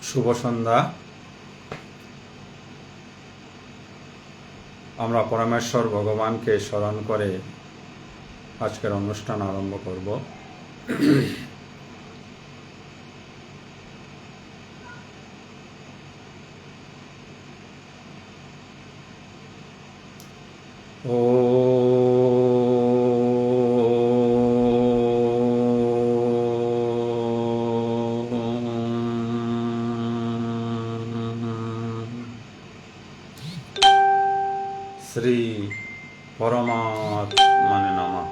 শুভ সন্ধ্যা। আমরা পরমেশ্বর ভগবানকে স্মরণ করে আজকের অনুষ্ঠান আরম্ভ করব। শ্রী পরমাত্মনে নমঃ।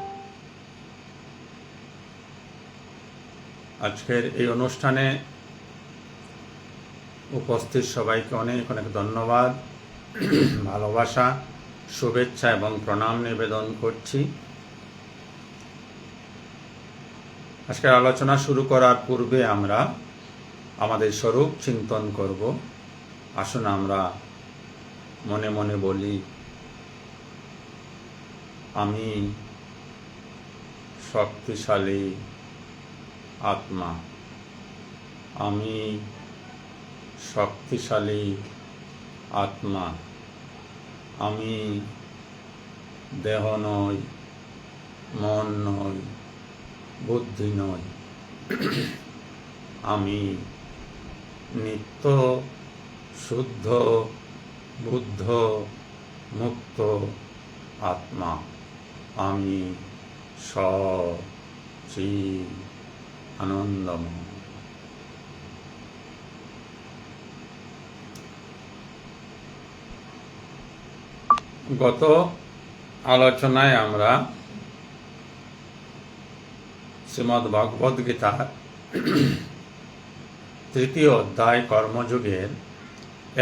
আজকের এই অনুষ্ঠানে উপস্থিত সবাইকে অনেক অনেক ধন্যবাদ, ভালোবাসা, শুভেচ্ছা এবং প্রণাম নিবেদন করছি। আজকের আলোচনা শুরু করার পূর্বে আমরা আমাদের স্বরূপ চিন্তন করব। আসুন আমরা মনে মনে বলি, আমি শক্তিশালী আত্মা, আমি শক্তিশালী আত্মা, আমি দেহ নই, মন নই, বুদ্ধি নই, আমি নিত্য শুদ্ধ বুদ্ধ মুক্ত আত্মা, আমি সচিৎ আনন্দময়। গত আলোচনায় আমরা শ্রীমদ্ ভগবদ গীতার 3য় অধ্যায় কর্মযোগের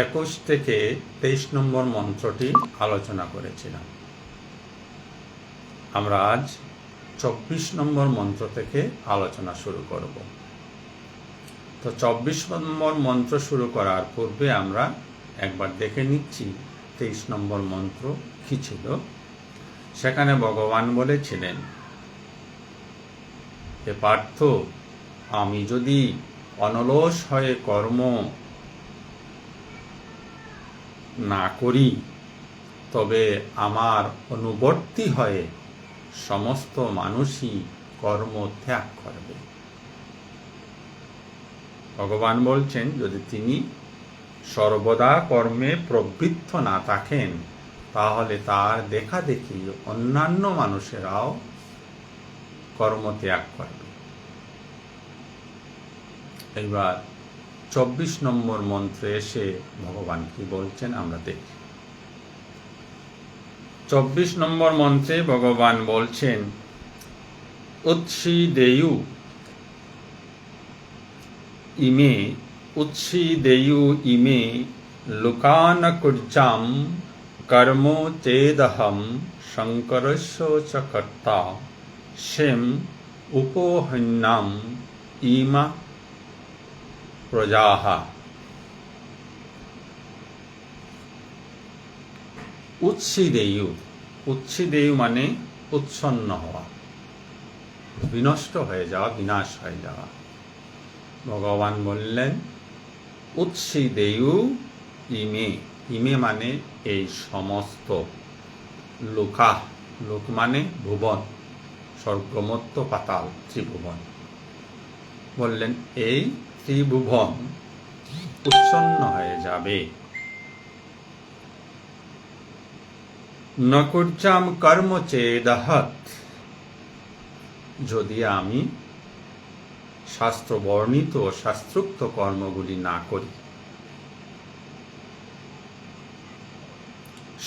21 থেকে 23 নম্বর মন্ত্রটি আলোচনা করেছিলাম। আমরা আজ 24 নম্বর মন্ত্র থেকে আলোচনা শুরু করব। তো 24 নম্বর মন্ত্র শুরু করার পূর্বে আমরা একবার দেখে নিচ্ছি 23 নম্বর মন্ত্র কি ছিল। সেখানে ভগবান বলেছিলেন, হে পার্থ, আমি যদি অনলস হয়ে কর্ম না করি, তবে আমার অনুবর্তী হয়ে সমস্ত মানুষই কর্ম ত্যাগ করবে। ভগবান বলছেন, যদি তিনি সর্বদা কর্মে প্রবৃত্ত না থাকেন, তাহলে তার দেখা দেখি অন্যান্য মানুষেরাও কর্ম ত্যাগ করবে। এবার 24 নম্বর মন্ত্রে এসে ভগবান কি বলছেন আমরা দেখি। 24 নম্বর মন্ত্রে ভগবান বলছেন, উৎসীদেয়ু ইমে লোকান কুর্যাম কর্ম চেদহম শঙ্করস্য চ কর্তা সেম উপহন্যাম ইমা প্রজাহা। উৎসীদেয়ু মানে উচ্ছন্ন হওয়া, বিনষ্ট হয়ে যাওয়া, বিনাশ হয়ে যাওয়া। ভগবান বললেন, উৎসীদেয়ু ইমে মানে এই সমস্ত, লোকা, লোক মানে ভুবন, স্বর্গমত্ত পাতাল, ত্রিভুবন। বললেন এই ত্রিভুবন উচ্ছন্ন হয়ে যাবে। নকুর্যাম কর্ম চেদহৎ, যদি আমি শাস্ত্র বর্ণিত শাস্ত্রোক্ত কর্মগুলি না করি।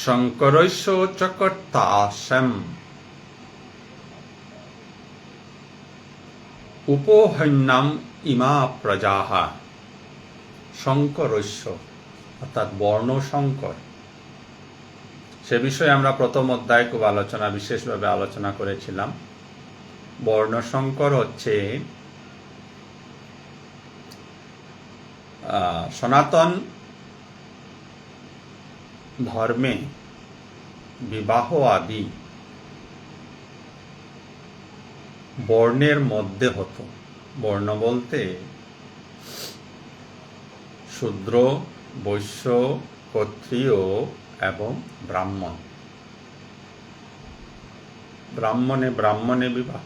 শঙ্করস্য চ কর্তা স্যাম উপহন্যাম ইমা প্রজাহা। শঙ্করস্য অর্থাৎ বর্ণ শঙ্কর, সে বিষয়ে আমরা প্রথম অধ্যায় খুব বিশেষভাবে আলোচনা করেছিলাম। বর্ণ শঙ্কর হচ্ছে সনাতন ধর্মে বিবাহ আদি বর্ণের মধ্যে হতো। বর্ণ বলতে শূদ্র, বৈশ্য, ক্ষত্রিয় এবং ব্রাহ্মণ। ব্রাহ্মণে ব্রাহ্মণে বিবাহ,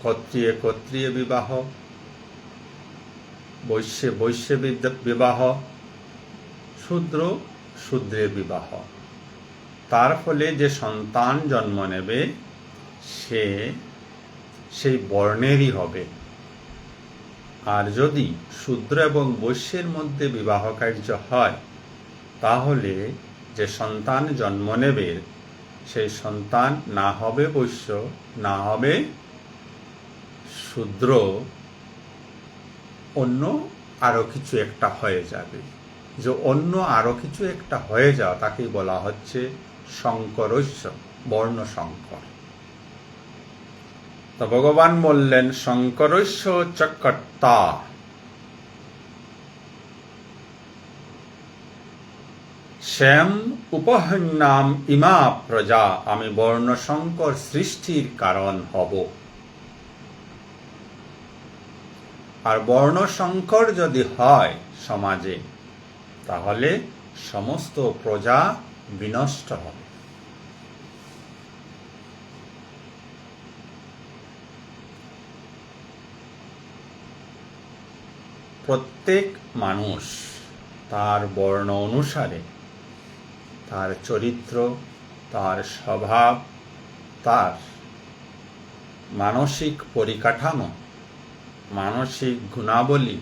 ক্ষত্রিয়ে ক্ষত্রিয়ে বিবাহ, বৈশ্যে বৈশ্যে বিবাহ, শূদ্র শূদ্রে বিবাহ। তার ফলে যে সন্তান জন্ম নেবে সে সেই বর্ণেরই হবে। আর যদি শূদ্র এবং বৈশ্যের মধ্যে বিবাহ কার্য হয় তাহলে যে সন্তান জন্ম নেবে সেই সন্তান না হবে বৈশ্য, না হবে শূদ্র, অন্য আরো কিছু একটা হয়ে যাবে। যে অন্য আরো কিছু একটা হয়ে যাওয়া তাকেই বলা হচ্ছে সংকরস্য, বর্ণ সংকর। তো ভগবান বললেন সংকরস্য চ কর্তা, শ্যাম উপহন্যাম ইমা প্রজা, আমি বর্ণ সংকর সৃষ্টির কারণ হব। আর বর্ণ সংকর যদি হয় সমাজে তাহলে সমস্ত প্রজা বিনষ্ট হবে। প্রত্যেক মানুষ তার বর্ণ অনুসারে তার চরিত্র, তার স্বভাব, তার মানসিক পরিকাঠামো, মানসিক গুণাবলী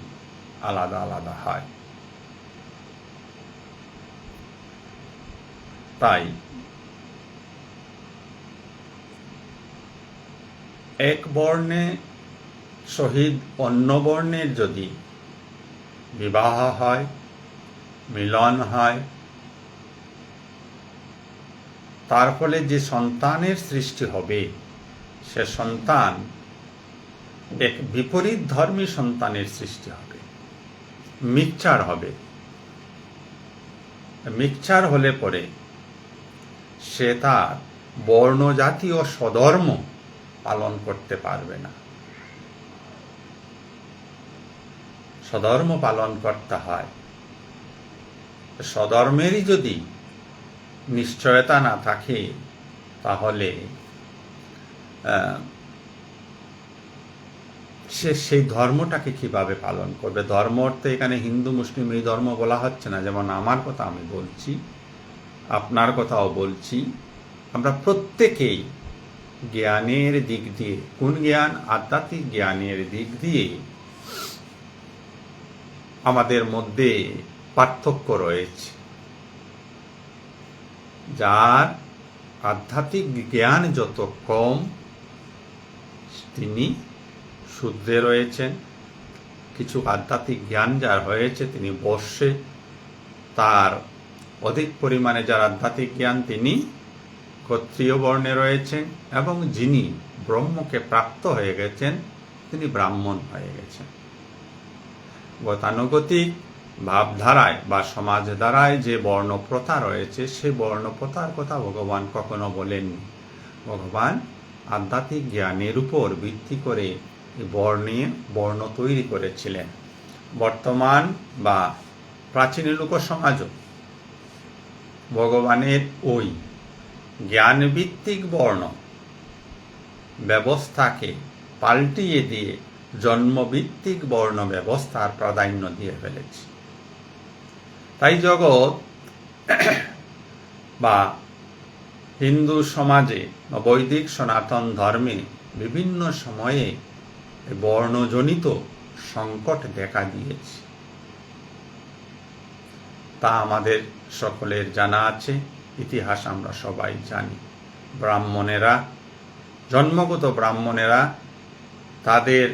আলাদা আলাদা হয়। তাই এক বর্ণে সহিত অন্য বর্ণের যদি বিবাহ হয়, মিলন হয়, তার ফলে যে সন্তানের সৃষ্টি হবে সে সন্তান এক বিপরীত ধর্মী সন্তানের সৃষ্টি হবে, মিক্সচার হবে। মিক্সচার হলে পরে সে তার বর্ণজাতীয় স্বধর্ম পালন করতে পারবে না। স্বধর্ম পালন করতে হয়, স্বধর্মেরই যদি নিশ্চয়তা না থাকে তাহলে সে সেই ধর্মটাকে কিভাবে পালন করবে। ধর্ম অর্থে এখানে হিন্দু মুসলিম এই ধর্ম বলা হচ্ছে না। যেমন আমার কথা আমি বলছি, আপনার কথাও বলছি, আমরা প্রত্যেকেই জ্ঞানের দিক দিয়ে, কোন জ্ঞান? আধ্যাত্মিক জ্ঞানের দিক দিয়ে আমাদের মধ্যে পার্থক্য রয়েছে। যার আধ্যাত্মিক জ্ঞান যত কম তিনি শূদ্রে রয়েছেন, কিছু আধ্যাত্মিক জ্ঞান যার হয়েছে তিনি বৈশ্যে, তার অধিক পরিমাণে যার আধ্যাত্মিক জ্ঞান তিনি ক্ষত্রিয় বর্ণে রয়েছেন, এবং যিনি ব্রহ্মকে প্রাপ্ত হয়ে গেছেন তিনি ব্রাহ্মণ হয়ে গেছেন। গতানুগতিক ভাবধারায় বা সমাজ ধারায় যে বর্ণপ্রথা রয়েছে সে বর্ণপ্রথার কথা ভগবান কখনো বলেননি। ভগবান আধ্যাত্মিক জ্ঞানের উপর ভিত্তি করে বর্ণ তৈরি করেছিলেন। বর্তমান বা প্রাচীন লোক সমাজও ভগবানের ওই জ্ঞানভিত্তিক বর্ণ ব্যবস্থাকে পাল্টিয়ে দিয়ে জন্মভিত্তিক বর্ণ ব্যবস্থার প্রাধান্য দিয়ে ফেলেছে। তাই জগৎ বা হিন্দু সমাজে বা বৈদিক সনাতন ধর্মে বিভিন্ন সময়ে বর্ণজনিত সংকট দেখা দিয়েছে। তা আমাদের সকলের জানা আছে, ইতিহাস আমরা সবাই জানি। ব্রাহ্মণেরা, জন্মগত ব্রাহ্মণেরা তাদের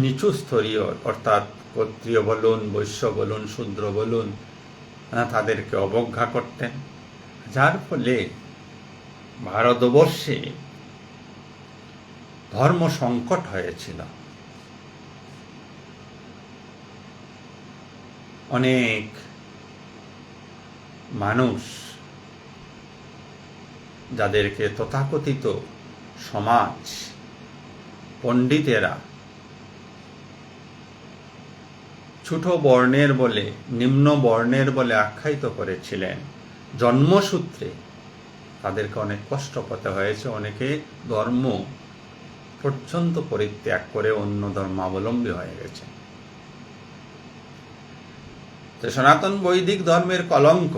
নিচু স্তরীয় অর্থাৎ ক্ষত্রিয় বলুন, বৈশ্য বলুন, শূদ্র বলুন, তাদেরকে অবজ্ঞা করতেন, যার ফলে ভারতবর্ষে ধর্ম সংকট হয়েছিল। অনেক মানুষ যাদেরকে তথাকথিত সমাজ পণ্ডিতেরা ছোট বর্ণের বলে, নিম্ন বর্ণের বলে আখ্যায়িত করেছিলেন। জন্মসূত্রে তাদেরকে অনেক কষ্ট পেতে হয়েছে, অনেকে ধর্ম পর্যন্ত পরিত্যাগ করে অন্য ধর্মাবলম্বী হয়ে গেছে। তো সনাতন বৈদিক ধর্মের কলঙ্ক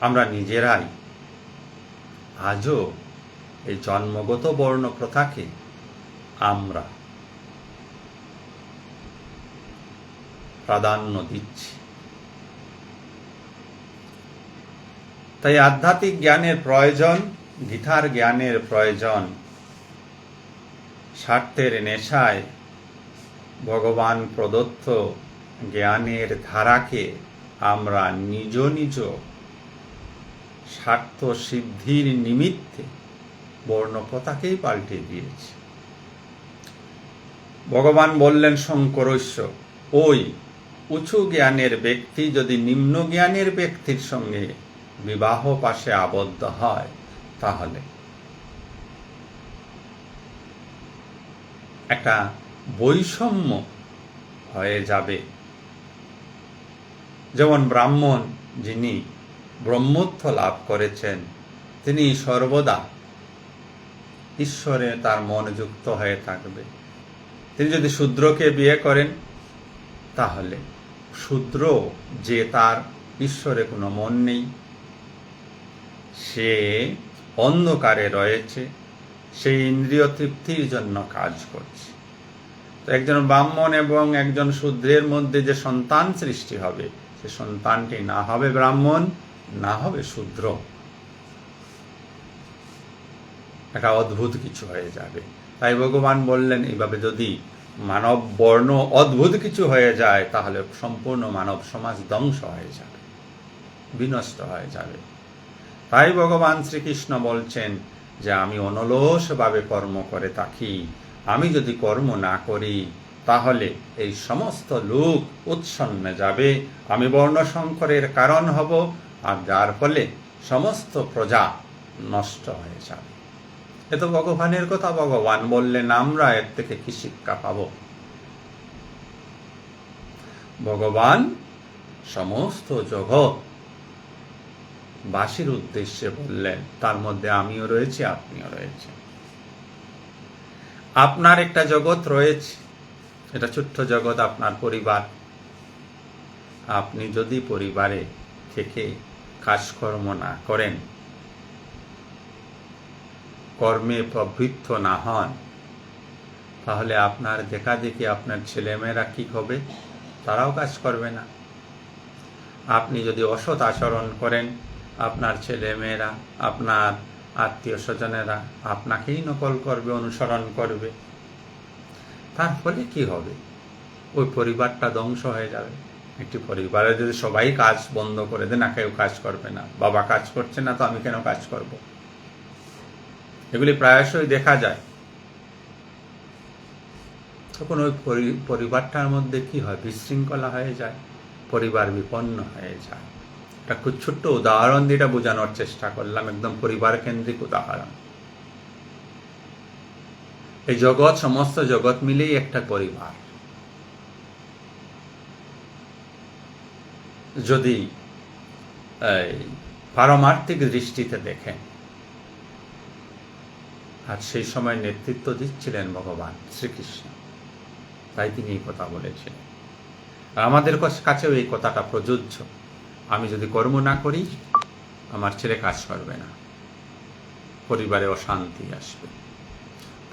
আমরা নিজেরাই আজও এই জন্মগত বর্ণ প্রথাকে আমরা প্রাধান্য দিচ্ছি। তাই আধ্যাত্মিক জ্ঞানের প্রয়োজন, গীতার জ্ঞানের প্রয়োজন। স্বার্থের নেশায় ভগবান প্রদত্ত জ্ঞানের ধারাকে আমরা নিজ নিজ স্বার্থ সিদ্ধির নিমিত্তে বর্ণপ্রথাকেই পাল্টে দিয়েছি। ভগবান বললেন শঙ্করস্য, ওই উঁচু জ্ঞানের ব্যক্তি যদি নিম্ন জ্ঞানের ব্যক্তির সঙ্গে বিবাহ পাশে আবদ্ধ হয় তাহলে একটা বৈষম্য হয়ে যাবে। যেমন ব্রাহ্মণ যিনি ব্রহ্মত্ব লাভ করেছেন, তিনি সর্বদা ঈশ্বরে তার মন যুক্ত হয়ে থাকবে। তিনি যদি শূদ্রকে বিয়ে করেন তাহলে শূদ্র যে তার ঈশ্বরে কোনো মন নেই, সে অন্ধকারে রয়েছে, সেই ইন্দ্রিয় তৃপ্তির জন্য কাজ করছে। তো একজন ব্রাহ্মণ এবং একজন শূদ্রের মধ্যে যে সন্তান সৃষ্টি হবে, সে সন্তানটি না হবে ব্রাহ্মণ, না হবে শূদ্র। একটা অদ্ভুত কিছু হয়ে যাবে। তাই ভগবান বললেন, এইভাবে যদি মানব বর্ণ অদ্ভুত কিছু হয়ে যায় তাহলে সম্পূর্ণ মানব সমাজ ধ্বংস হয়ে যাবে, বিনষ্ট হয়ে যাবে। তাই ভগবান শ্রীকৃষ্ণ বলছেন যে আমি অনলসভাবে কর্ম করে থাকি, আমি যদি কর্ম না করি তাহলে এই সমস্ত লোক উৎসন্নে যাবে, আমি বর্ণসংকরের কারণ হব, আর যার ফলে সমস্ত প্রজা নষ্ট হয়ে যাবে। এ তো ভগবানের কথা। ভগবান বললেন, আমরা এর থেকে কি শিক্ষা পাব? ভগবান সমস্ত জগৎ বাসীর উদ্দেশ্যে বললেন, তার মধ্যে আমিও রয়েছি, আপনিও রয়েছেন। আপনার একটা জগৎ রয়েছে, এটা ছোট্ট জগৎ, আপনার পরিবার। আপনি যদি পরিবারে থেকে কাজকর্ম না করেন, কর্মে প্রবৃত্ত না হন, তাহলে আপনার দেখা দেখি আপনার ছেলেমেয়েরা কি হবে? তারাও কাজ করবে না। আপনি যদি অসৎ আচরণ করেন, আপনার ছেলেমেয়েরা, আপনার আত্মীয় স্বজনেরা আপনাকেই নকল করবে, অনুসরণ করবে। তার ফলে কি হবে? ওই পরিবারটা ধ্বংস হয়ে যাবে। একটি পরিবারে যদি সবাই কাজ বন্ধ করে দেয়, না কেউ কাজ করবে না, বাবা কাজ করছে না তো আমি কেন কাজ করব? এগুলি প্রায়শই দেখা যায়। তখন ওই পরিবারটার মধ্যে কি হয়? বিশৃঙ্খলা হয়ে যায়, পরিবার বিপন্ন হয়ে যায়। একটা খুব ছোট্ট উদাহরণ দিয়ে এটা বোঝানোর চেষ্টা করলাম, একদম পরিবার কেন্দ্রিক উদাহরণ। এই জগৎ, সমস্ত জগৎ মিলেই একটা পরিবার। যদি পারমার্থিক দৃষ্টিতে দেখেন, আর সেই সময় নেতৃত্ব দিচ্ছিলেন ভগবান শ্রীকৃষ্ণ, তাই তিনি এই কথা বলেছিলেন। আমাদের কাছেও এই কথাটা প্রযোজ্য। আমি যদি কর্ম না করি, আমার ছেলে কাজ করবে না, পরিবারে অশান্তি আসবে।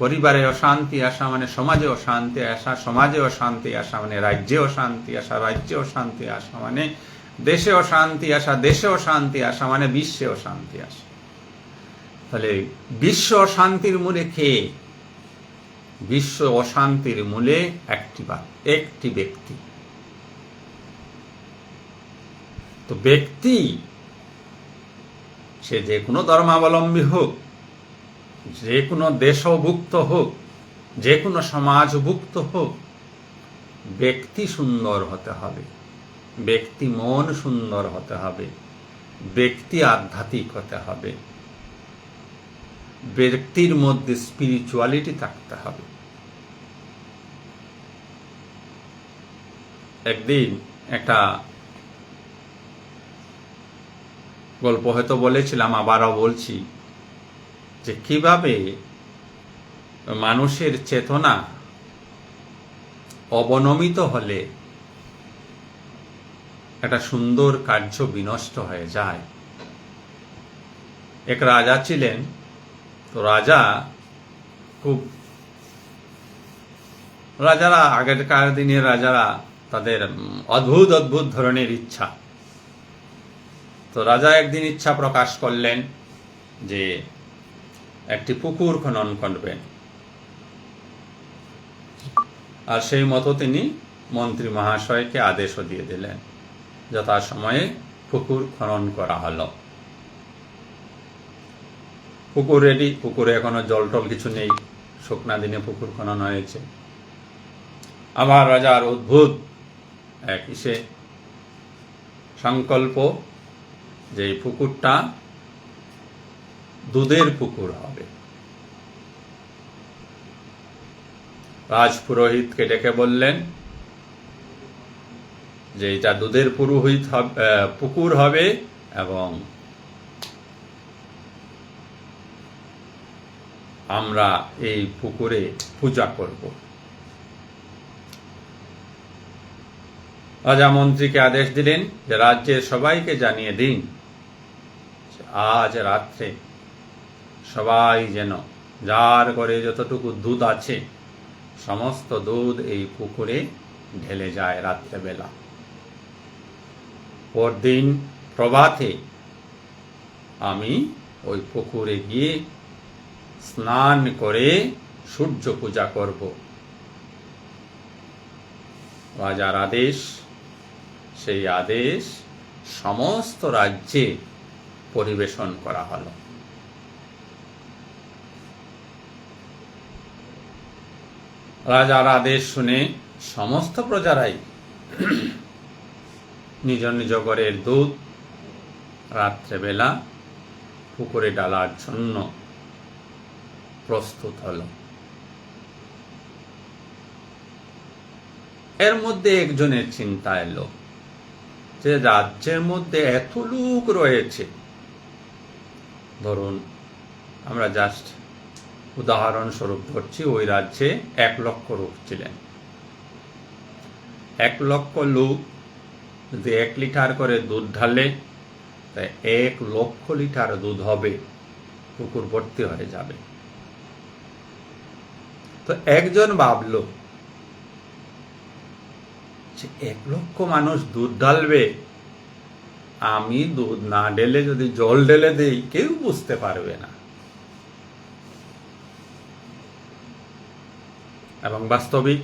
পরিবারে অশান্তি আসা মানে সমাজে অশান্তি আসা, সমাজে অশান্তি আসা মানে রাজ্যে অশান্তি আসা, রাজ্যে অশান্তি আসা মানে দেশে অশান্তি আসা, দেশে অশান্তি আসা মানে বিশ্বে অশান্তি আসা। তাহলে বিশ্ব অশান্তির মূলে কে? বিশ্ব অশান্তির মূলে একটি ব্যক্তি। তো ব্যক্তি সে যে কোনো ধর্মাবলম্বী হোক, যে কোনো দেশভুক্ত হোক, যে কোনো সমাজভুক্ত হোক, ব্যক্তি সুন্দর হতে হবে, ব্যক্তি মন সুন্দর হতে হবে, ব্যক্তি আধ্যাত্মিক হতে হবে, ব্যক্তির মধ্যে স্পিরিচুয়ালিটি থাকতে হবে। একদিন একটা গল্প হয়তো বলেছিলাম, আবারও বলছি, যে কিভাবে মানুষের চেতনা অবনমিত হলে একটা সুন্দর কার্য বিনষ্ট হয়ে যায়। এক রাজা ছিলেন। তো আগেরকার দিনের রাজারা তাদের অদ্ভুত অদ্ভুত ধরনের ইচ্ছা। তো রাজা একদিন ইচ্ছা প্রকাশ করলেন যে একটি পুকুর খনন করবেন, আর সেই মতো তিনি মন্ত্রী মহাশয়কে আদেশও দিয়ে দিলেন। যথাসময়ে পুকুর খনন করা হলো। পুকুর রেডি, পুকুরে এখনো জল টল কিছু নেই, শুকনা দিনে পুকুর খনন হয়েছে। আবার রাজার অদ্ভুত এক সংকল্প যে এই পুকুরটা দুধের পুকুর হবে। রাজপুরোহিতকে ডেকে বললেন যে এটা দুধের পুকুর হবে এবং আমরা এই পুকুরে পূজা করব। রাজা মন্ত্রীকে আদেশ দিলেন যে রাজ্যের সবাইকে জানিয়ে দিন আজ রাত্রে সবাই যেন যার ঘরে যতটুকু দুধ আছে সমস্ত দুধ এই পুকুরে ঢেলে যায় রাত্রেবেলা। পরদিন প্রভাতে আমি ওই পুকুরে গিয়ে স্নান করে সূর্য পূজা করব। রাজার আদেশ, সেই আদেশ সমস্ত রাজ্যে পরিবেশন করা হলো। রাজার আদেশ শুনে সমস্ত প্রজারাই নিজ নিজ ঘরের দুধ রাত্রেবেলা পুকুরে ডালার জন্য প্রস্তুত হল। এর মধ্যে একজনের চিন্তা এলো যে রাজ্যের মধ্যে এত লোক রয়েছে, ধরুন আমরা জাস্ট উদাহরণস্বরূপ ধরছি, ওই রাজ্যে 1 লক্ষ লোক ছিলেন। 1 লক্ষ লোক যদি 1 লিটার করে দুধ ঢালে, তাই 1 লক্ষ লিটার দুধ হবে, পুকুর ভর্তি হয়ে যাবে। তো একজন ভাবল যে 1 লক্ষ মানুষ দুধ ঢালবে, আমি দুধ না ঢেলে যদি জল ঢেলে দেই কেউ বুঝতে পারবে না। এবং বাস্তবিক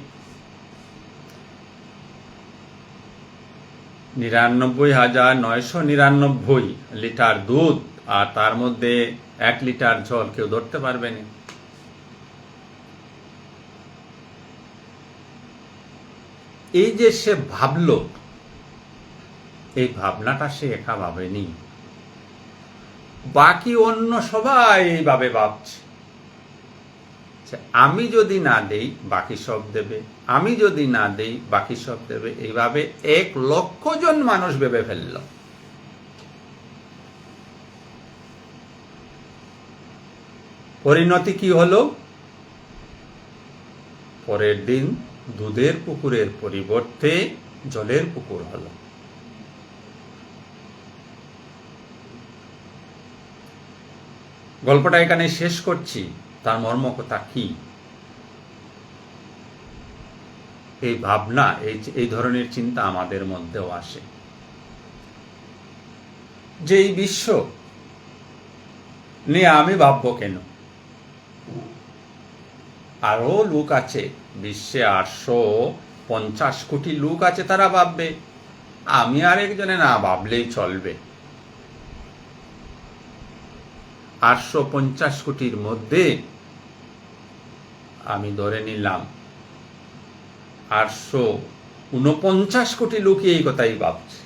99,999 লিটার দুধ, আর তার মধ্যে 1 লিটার জল কেউ ধরতে পারবে না। এই যে সে ভাবল, এই ভাবনাটা সে একা ভাবেনি, বাকি অন্য সবাই এইভাবে ভাবছে। আমি যদি না দেই বাকি সব দেবে, আমি যদি না দেই বাকি সব দেবে, এইভাবে 1 লক্ষ জন মানুষ ভেবে ফেলল। পরিণতি কি হলো? পরের দিন দুধের পুকুরের পরিবর্তে জলের পুকুর হলো। গল্পটা এখানে শেষ করছি। তার মর্মকথা কি? এই ভাবনা, এই ধরনের চিন্তা আমাদের মধ্যেও আসে যে এই বিশ্ব নিয়ে আমি ভাববো কেন? আরো লোক আছে বিশ্বে, 850 কোটি লোক আছে, তারা ভাববে, আমি আরেকজনে না ভাবলেই চলবে। 850 কোটির মধ্যে আমি ধরে নিলাম 849 কোটি লোকই এই কথাই ভাবছে।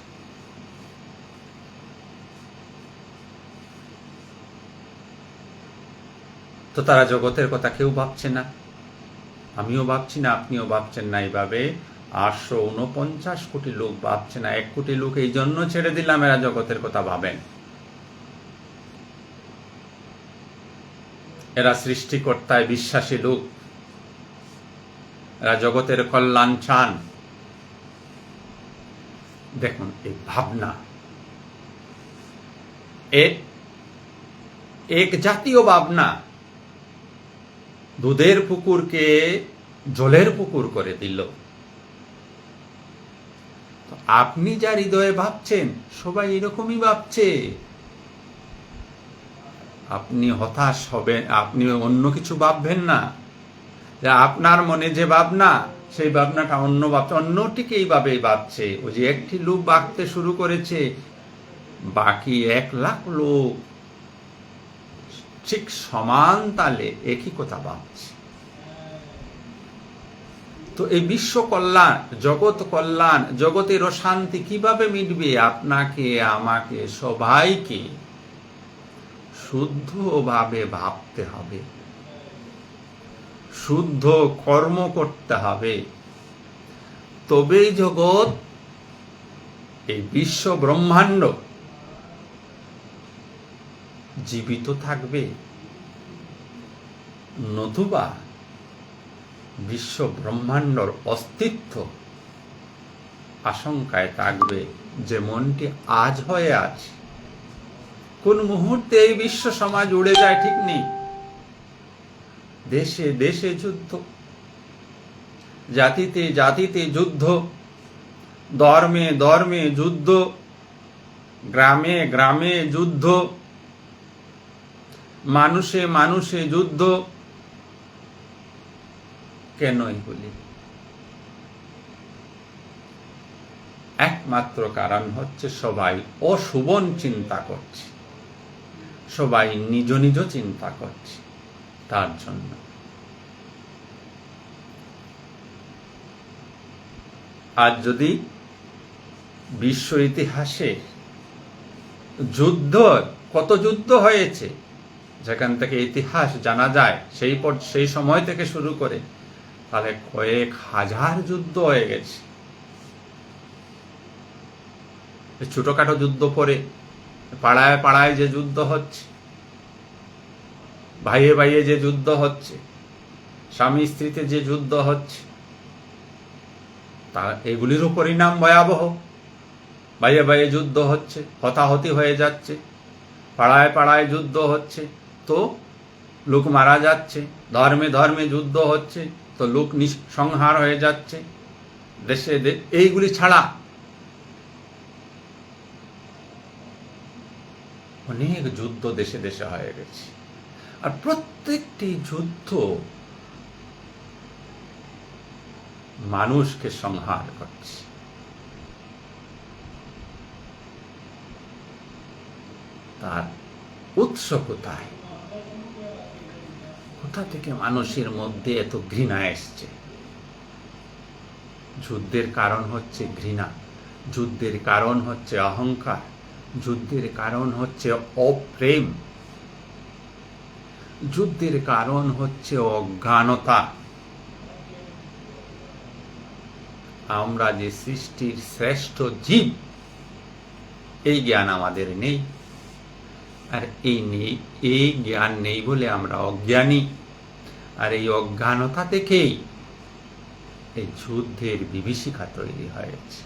তো তারা জগতের কথা কেউ ভাবছে না, আমিও ভাবছি না, আপনিও ভাবছেন না। এইভাবে 849 কোটি লোক ভাবছে না। 1 কোটি লোক এই জন্য ছেড়ে দিলাম, এরা জগতের কথা ভাবেন, এরা সৃষ্টিকর্তায় বিশ্বাসী লোক, এরা জগতের কল্যাণ চান। দেখুন এই ভাবনা, এক জাতীয় ভাবনা দুধের পুকুরকে জলের পুকুর করে দিল। আপনি যা হৃদয়ে ভাবছেন সবাই এরকমই ভাবছে। আপনি হতাশ হবেন, আপনি অন্য কিছু ভাববেন না। আপনার মনে যে ভাবনা, সেই ভাবনাটা অন্য ভাবছে, অন্যটিকে এইভাবেই ভাবছে। ওই যে একটি লোক ভাবতে শুরু করেছে, বাকি 1 লাখ লোক ঠিক সমান তালে একই কথা ভাবছে। তো এই বিশ্ব কল্যাণ, জগৎ কল্যাণ, জগতের অশান্তি কিভাবে মিটবে? আপনাকে, আমাকে, সবাইকে শুদ্ধভাবে ভাবতে হবে, শুদ্ধ কর্ম করতে হবে। তবেই জগৎ, এই বিশ্ব ব্রহ্মাণ্ড জীবিত থাকবে। নতুবা বিশ্ব ব্রহ্মাণ্ডর অস্তিত্ব আশঙ্কায় থাকবে, যেমনটি আজ হয়ে আছে। কোন মুহূর্তে এই বিশ্ব সমাজ উড়ে যায় ঠিক নেই। দেশে দেশে যুদ্ধ, জাতিতে জাতিতে যুদ্ধ, ধর্মে ধর্মে যুদ্ধ, গ্রামে গ্রামে যুদ্ধ, মানুষে মানুষে যুদ্ধ। কেন এগুলি? একমাত্র কারণ হচ্ছে সবাই অশুভন চিন্তা করছে, সবাই নিজ নিজ চিন্তা করছে। তার জন্য আজ যদি বিশ্ব ইতিহাসে যুদ্ধ, কত যুদ্ধ হয়েছে, যেখান থেকে ইতিহাস জানা যায়, সেই সময় থেকে শুরু করে, তাহলে কয়েক হাজার যুদ্ধ হয়ে গেছে। ছোটখাটো যুদ্ধ পরে পাড়ায় পাড়ায় যে যুদ্ধ হচ্ছে, ভাইয়ে ভাইয়ে যে যুদ্ধ হচ্ছে, স্বামী স্ত্রীতে যে যুদ্ধ হচ্ছে, তা এগুলিরও পরিণাম ভয়াবহ। ভাইয়ে ভাইয়ে যুদ্ধ হচ্ছে, হতাহতি হয়ে যাচ্ছে, পাড়ায় পাড়ায় যুদ্ধ হচ্ছে, তো লোক মারা যাচ্ছে। ধর্মে ধর্মে যুদ্ধ হচ্ছে, তো লোক সংহার হয়ে যাচ্ছে। দেশে এইগুলি ছাড়া অনেক যুদ্ধ দেশে দেশে হয়ে গেছে। আর প্রত্যেকটি যুদ্ধ মানুষকে সংহার করছে। তার উৎস কোথায়? কোথা থেকে মানুষের মধ্যে এত ঘৃণা এসছে? যুদ্ধের কারণ হচ্ছে ঘৃণা, যুদ্ধের কারণ হচ্ছে অহংকার, যুদ্ধের কারণ হচ্ছে অপ্রেম, যুদ্ধের কারণ হচ্ছে অজ্ঞানতা। আমরা যে সৃষ্টির শ্রেষ্ঠ জীব, এই জ্ঞান আমাদের নেই। আর এই জ্ঞান নেই বলে আমরা অজ্ঞানী। আর এই অজ্ঞানতা থেকেই এই যুদ্ধের বিভীষিকা তৈরি হয়েছে।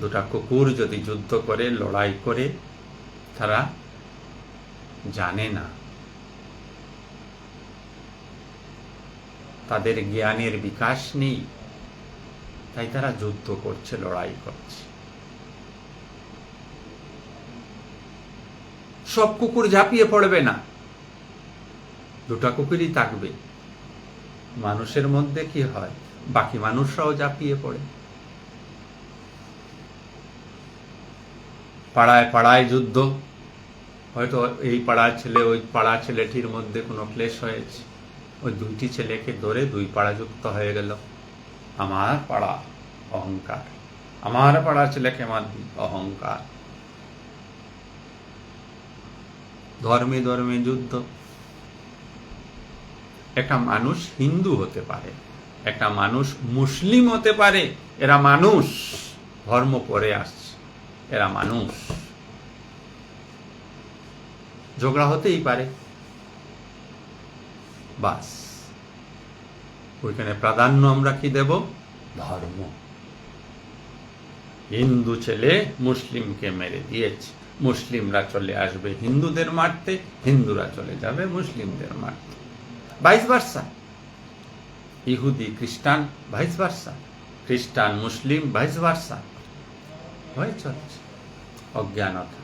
দুটা কুকুর যদি যুদ্ধ করে, লড়াই করে, তারা জানে না, তাদের জ্ঞানের বিকাশ নেই, তাই তারা যুদ্ধ করছে, লড়াই করছে। সব কুকুর ঝাঁপিয়ে পড়বে না, দুটা কুকুরই থাকবে। মানুষের মধ্যে কি হয়, বাকি মানুষরাও ঝাঁপিয়ে পড়ে। পাড়ায় পাড়ায় যুদ্ধ, হয়তো এই পাড়ার ছেলে ওই পাড়ার ছেলেটির মধ্যে কোনো ক্লেশ হয়েছে, ওই দুইটি ছেলেকে ধরে 2 পাড়া যুক্ত হয়ে গেল। আমার পাড়া, অহংকার, আমার পাড়ার ছেলেকে মারবি, অহংকার। ধর্মে ধর্মে যুদ্ধ। একটা মানুষ হিন্দু হতে পারে, একটা মানুষ মুসলিম হতে পারে, এরা মানুষ, ধর্ম পরে আসছে, এরা মানুষ, ঝগড়া হতেই পারে, বাস ওইখানে প্রাধান্য আমরা কি দেব? ধর্ম। হিন্দু ছেলে মুসলিমকে মেরে দিয়েছে, মুসলিমরা চলে আসবে হিন্দুদের মারতে, হিন্দুরা চলে যাবে মুসলিমদের মারতে, ভাইস ভার্সা। ইহুদি খ্রিস্টান ভাইস ভার্সা, খ্রিস্টান মুসলিম ভাইস ভার্সা হয়ে চলছে। অজ্ঞানতা,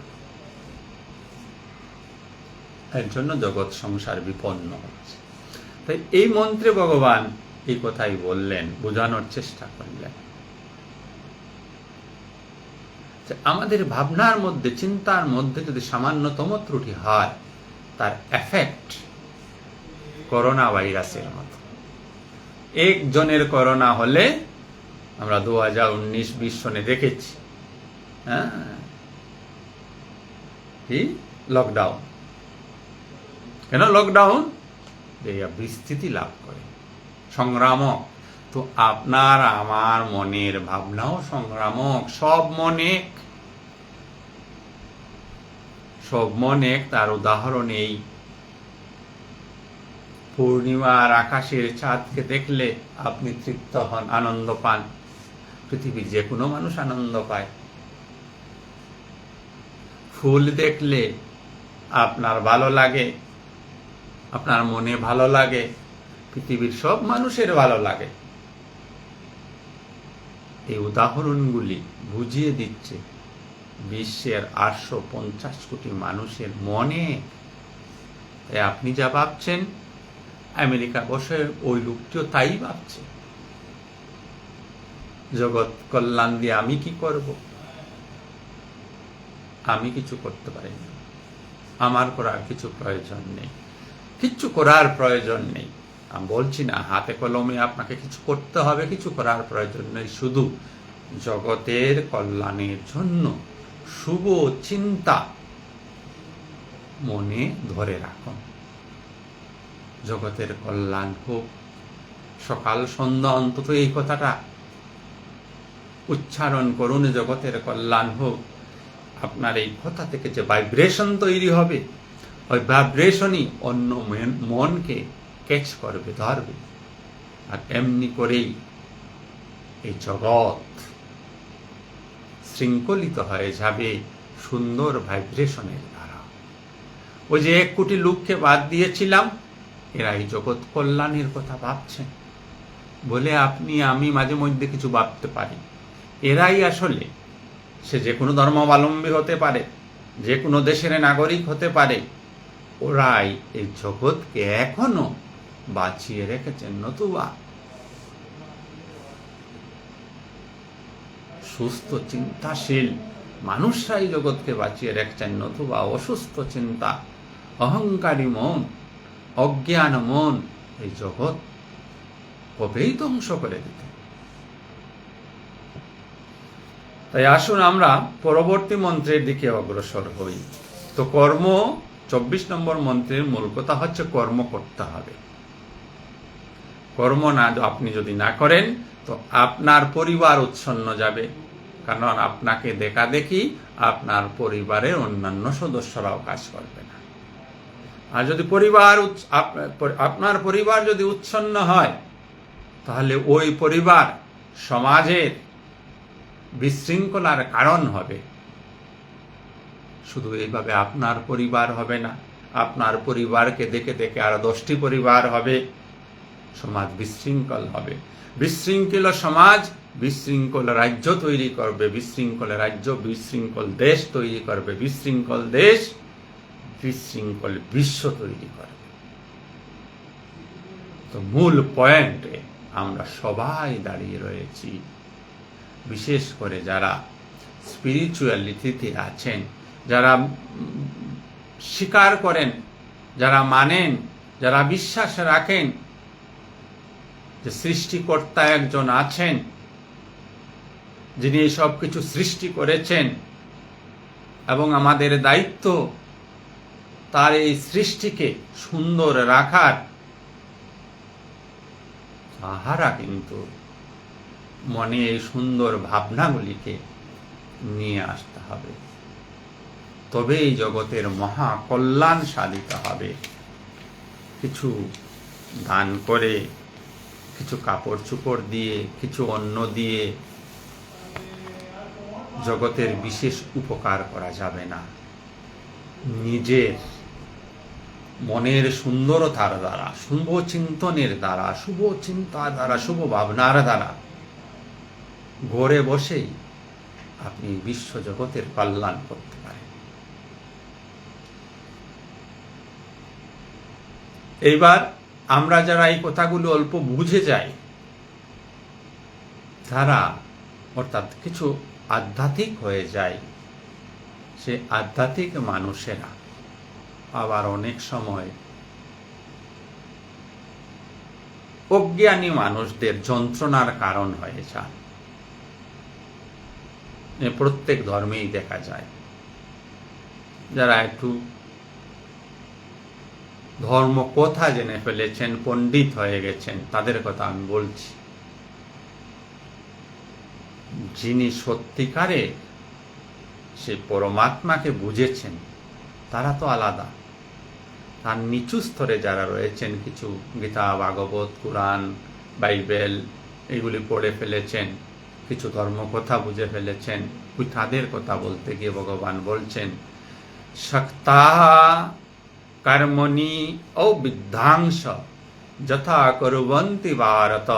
এর জন্য জগৎ সংসার বিপন্ন হচ্ছে। তাই এই মন্ত্রে ভগবান এই কথাই বললেন, বোঝানোর চেষ্টা করলেন যে আমাদের ভাবনার মধ্যে, চিন্তার মধ্যে যদি সামান্যতম ত্রুটি হয়, তার এফেক্ট করোনা ভাইরাসের মতো। একজনের করোনা হলে আমরা 2019-20 সনে দেখেছি, হ্যাঁ, কি লকডাউন। কেন লকডাউন? বিস্তৃতি লাভ করে, সংগ্রামক। তো আপনার আমার মনের ভাবনাও সংগ্রামক, সব মন এক। তার উদাহরণ এই, পূর্ণিমার আকাশের চাঁদকে দেখলে আপনি তৃপ্ত হন, আনন্দ পান। পৃথিবীর যে কোনো মানুষ আনন্দ পায়। ফুল দেখলে আপনার ভালো লাগে, আপনার মনে ভালো লাগে, পৃথিবীর সব মানুষের ভালো লাগে। এই উদাহরণগুলি বুঝিয়ে দিচ্ছে বিশ্বের 850 কোটি মানুষের মনে। তাই আপনি যা ভাবছেন, আমেরিকা বসে ওই লোকটিও তাই ভাবছে। জগৎ কল্যাণ দিয়ে আমি কি করব? আমি কিছু করতে পারি না, আমার করার কিছু প্রয়োজন নেই, কিচ্ছু করার প্রয়োজন নেই। আমি বলছি না হাতে কলমে আপনাকে কিছু করতে হবে, কিছু করার প্রয়োজন নেই। শুধু জগতের কল্যাণের জন্য শুভ চিন্তা মনে ধরে রাখুন। জগতের কল্যাণ হোক, সকাল সন্ধ্যা অন্তত এই কথাটা উচ্চারণ করুন, জগতের কল্যাণ হোক। আপনার এই কথা থেকে যে ভাইব্রেশন তৈরি হবে, ওই ভাইব্রেশনই অন্য মনকে ক্যাচ করবে, ধরবে। আর এমনি করেই এই জগৎ শৃঙ্খলিত হয়ে যাবে সুন্দর ভাইব্রেশনের দ্বারা। ওই যে 1 কোটি লোককে বাদ দিয়েছিলাম, এরা এই জগৎ কল্যাণের কথা ভাবছেন বলে আপনি আমি মাঝে মধ্যে কিছু ভাবতে পারি। এরাই আসলে, সে যে কোনো ধর্মাবলম্বী হতে পারে, যে কোনো দেশের নাগরিক হতে পারে, ওরাই এই জগৎকে এখনো বাঁচিয়ে রেখেছেন। নতুবা সুস্থ চিন্তাশীল মানুষরাই জগৎকে বাঁচিয়ে রেখেছেন, নতুবা অসুস্থ চিন্তা, অহংকারী মন, অজ্ঞান মন এই জগৎ কবেই ধ্বংস করে দিত। তাই আসুন আমরা পরবর্তী মন্ত্রের দিকে অগ্রসর হই। তো কর্ম, 24 নম্বর মন্ত্রের মূল কথা হচ্ছে কর্ম করতে হবে। কর্ম না আপনি যদি না করেন তো আপনার পরিবার উচ্ছন্ন যাবে, কারণ আপনাকে দেখা দেখি আপনার পরিবারের অন্যান্য সদস্যরাও কাজ করবে না। আর যদি আপনার পরিবার যদি উচ্ছন্ন হয়, তাহলে ওই পরিবার সমাজের বিশৃঙ্খলার কারণ হবে। শুধু এইভাবে আপনার পরিবার হবে না, আপনার পরিবারকে দেখে দেখে আরো 10টি পরিবার হবে, সমাজ বিশৃঙ্খল হবে। বিশৃঙ্খল সমাজ বিশৃঙ্খল রাজ্য তৈরি করবে, বিশৃঙ্খল রাজ্য বিশৃঙ্খল দেশ তৈরি করবে, বিশৃঙ্খল দেশ বিশৃঙ্খল বিশ্ব তৈরি করবে। তো মূল পয়েন্টে আমরা সবাই দাঁড়িয়ে রয়েছি। বিশেষ করে যারা স্পিরিচুয়ালিটিতে আছেন, যারা স্বীকার করেন, যারা মানেন, যারা বিশ্বাস রাখেন যে সৃষ্টিকর্তা একজন আছেন, যিনি সব কিছু সৃষ্টি করেছেন, এবং আমাদের দায়িত্ব তার এই সৃষ্টিকে সুন্দর রাখার। তাহারা কিন্তু মনে এই সুন্দর ভাবনাগুলিকে নিয়ে আসতে হবে, তবে এই জগতের মহা কল্যাণ সাধিত হবে। কিছু দান করে, কিছু কাপড় চোপড় দিয়ে, কিছু অন্ন দিয়ে জগতের বিশেষ উপকার করা যাবে না। নিজের মনের সুন্দরতার দ্বারা, শুভ চিন্তনের দ্বারা, শুভ চিন্তার দ্বারা, শুভ ভাবনার দ্বারা ঘরে বসেই আপনি বিশ্ব জগতের কল্যাণ করতে পারেন। এইবার আমরা যারা এই কথাগুলো অল্প বুঝে যাই, তারা অর্থাৎ কিছু আধ্যাত্মিক হয়ে যায়, সে আধ্যাত্মিক মানুষেরা আবার অনেক সময় অজ্ঞানী মানুষদের যন্ত্রণার কারণ হয়ে যায়। প্রত্যেক ধর্মেই দেখা যায়। যারা একটু ধর্ম কথা জেনে ফেলেছেন, পণ্ডিত হয়ে গেছেন, তাদের কথা আমি বলছি। যিনি সত্যিকারে সে পরমাত্মাকে বুঝেছেন, তারা তো আলাদা। তার নিচু স্তরে যারা রয়েছেন, কিছু গীতা, ভাগবত, কুরআন, বাইবেল এগুলি পড়ে ফেলেছেন, কিছু ধর্মকথা বুঝে ফেলেছেন, ওই তাদের কথা বলতে গিয়ে ভগবান বলছেন, শক্তা কর্মণি ও বিদ্ধাংশ যথা কুর্বন্তি ভারত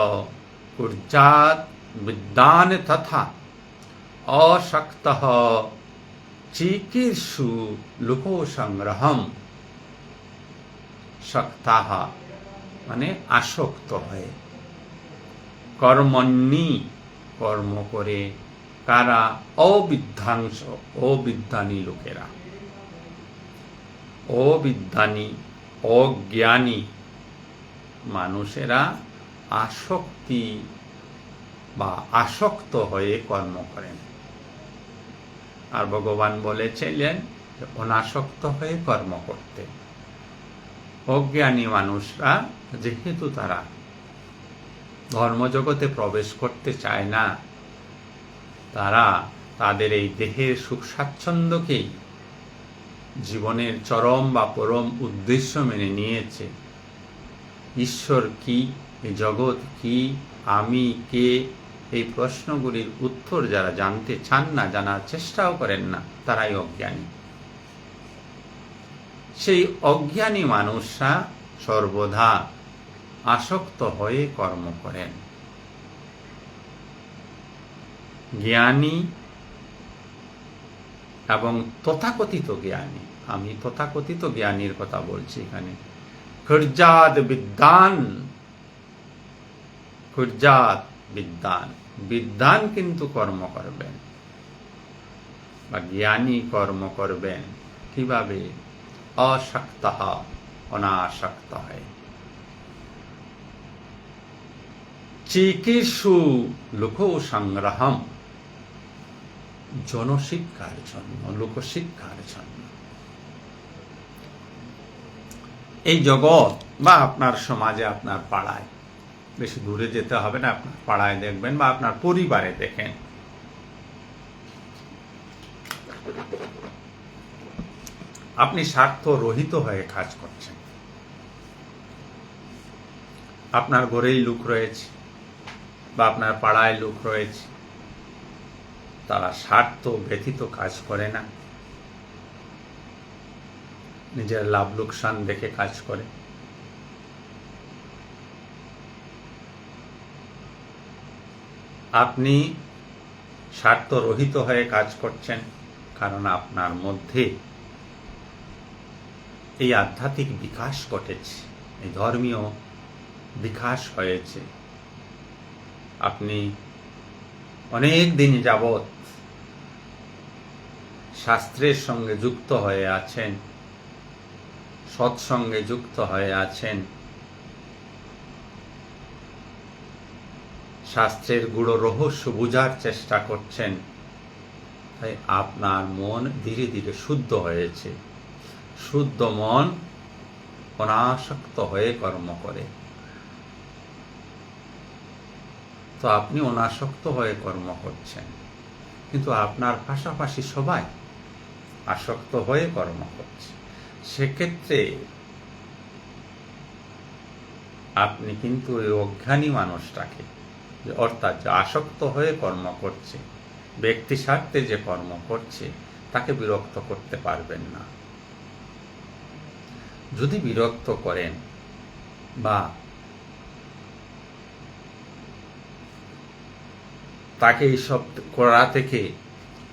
কুর্যাৎ বিদ্যান তথা অশক্তঃ চিকীর্ষু লোকো সংগ্রহম। শক্তাহ মানে আসক্ত হয়ে, কর্মণ্যি কর্ম করে, কারা? অবিদ্যাংশ অবিদ্যানী লোকেরা, অবিদ্যানী অজ্ঞানী মানুষেরা আসক্তি বা আসক্ত হয়ে কর্ম করেন। আর ভগবান বলেছিলেন অনাসক্ত হয়ে কর্ম করতে। অজ্ঞানী মানুষরা যেহেতু তারা ধর্মজগতে প্রবেশ করতে চায় না, তারা তাদের এই দেহের সুখ স্বাচ্ছন্দ্যকেই জীবনের চরম বা পরম উদ্দেশ্য মেনে নিয়েছে। ঈশ্বর কি, এই জগৎ কি, আমি কে, এই প্রশ্নগুলির উত্তর যারা জানতে চান না, জানার চেষ্টাও করেন না, তারাই অজ্ঞানী। সেই অজ্ঞানী মানুষরা সর্বদা আসক্ত হয়ে কর্ম করেন। জ্ঞানী এবং তথাকথিত জ্ঞানী, আমি তথাকথিত জ্ঞানীর কথা বলছি এখানে, কুর্যাৎ বিদ্যান, কুর্যাৎ বিদ্যান, বিদ্যান কিন্তু কর্ম করবেন বা জ্ঞানী কর্ম করবেন। কিভাবে? অশক্তঃ অনাসক্ত হয়। চিকীর্ষু লোক সংগ্রহম, জনশিক্ষার জন্য, লোকশিক্ষার জন্য। এই জগৎ বা আপনার সমাজে, আপনার পাড়ায়, বেশি দূরে যেতে হবে না, আপনার পাড়ায় দেখবেন বা আপনার পরিবারে দেখেন, আপনি স্বার্থ রহিত হয়ে কাজ করছেন। আপনার ঘরেই লোক রয়েছে বা আপনার পাড়ায় লোক রয়েছে, তারা স্বার্থ ব্যতীত কাজ করে না, নিজের লাভ লোকসান দেখে কাজ করে। আপনি স্বার্থ রহিত হয়ে কাজ করছেন, কারণ আপনার মধ্যে এই আধ্যাত্মিক বিকাশ ঘটেছে, এই ধর্মীয় বিকাশ হয়েছে। আপনি অনেক দিন যাবৎ শাস্ত্রের সঙ্গে যুক্ত হয়ে আছেন, সৎসঙ্গে যুক্ত হয়ে আছেন, শাস্ত্রের গূঢ় রহস্য বোঝার চেষ্টা করছেন, তাই আপনার মন ধীরে ধীরে শুদ্ধ হয়েছে। শুদ্ধ মন অনাসক্ত হয়ে কর্ম করে। তো আপনি অনাসক্ত হয়ে কর্ম করছেন, কিন্তু আপনার পাশাপাশি সবাই আসক্ত হয়ে কর্ম করছে। সেক্ষেত্রে আপনি কিন্তু ওই অজ্ঞানী মানুষটাকে, অর্থাৎ যে আসক্ত হয়ে কর্ম করছে, ব্যক্তি স্বার্থে যে কর্ম করছে, তাকে বিরক্ত করতে পারবেন না। যদি বিরক্ত করেন বা তাকে এইসব করা থেকে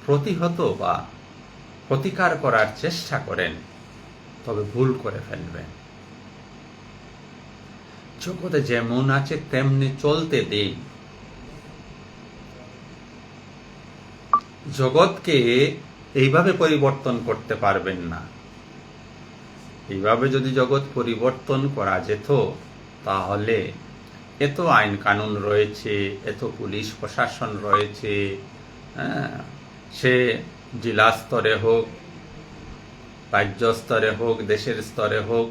প্রতিহত বা প্রতিকার করার চেষ্টা করেন, তবে ভুল করে ফেলবেন। জগতে যেমন আছে তেমনি চলতে দিন। জগৎকে এইভাবে পরিবর্তন করতে পারবেন না। এইভাবে যদি জগৎ পরিবর্তন করা যেত, তাহলে এত আইন কানুন রয়েছে, এত পুলিশ প্রশাসন রয়েছে, সে জেলা স্তরে হোক, রাজ্য স্তরে হোক, দেশের স্তরে হোক,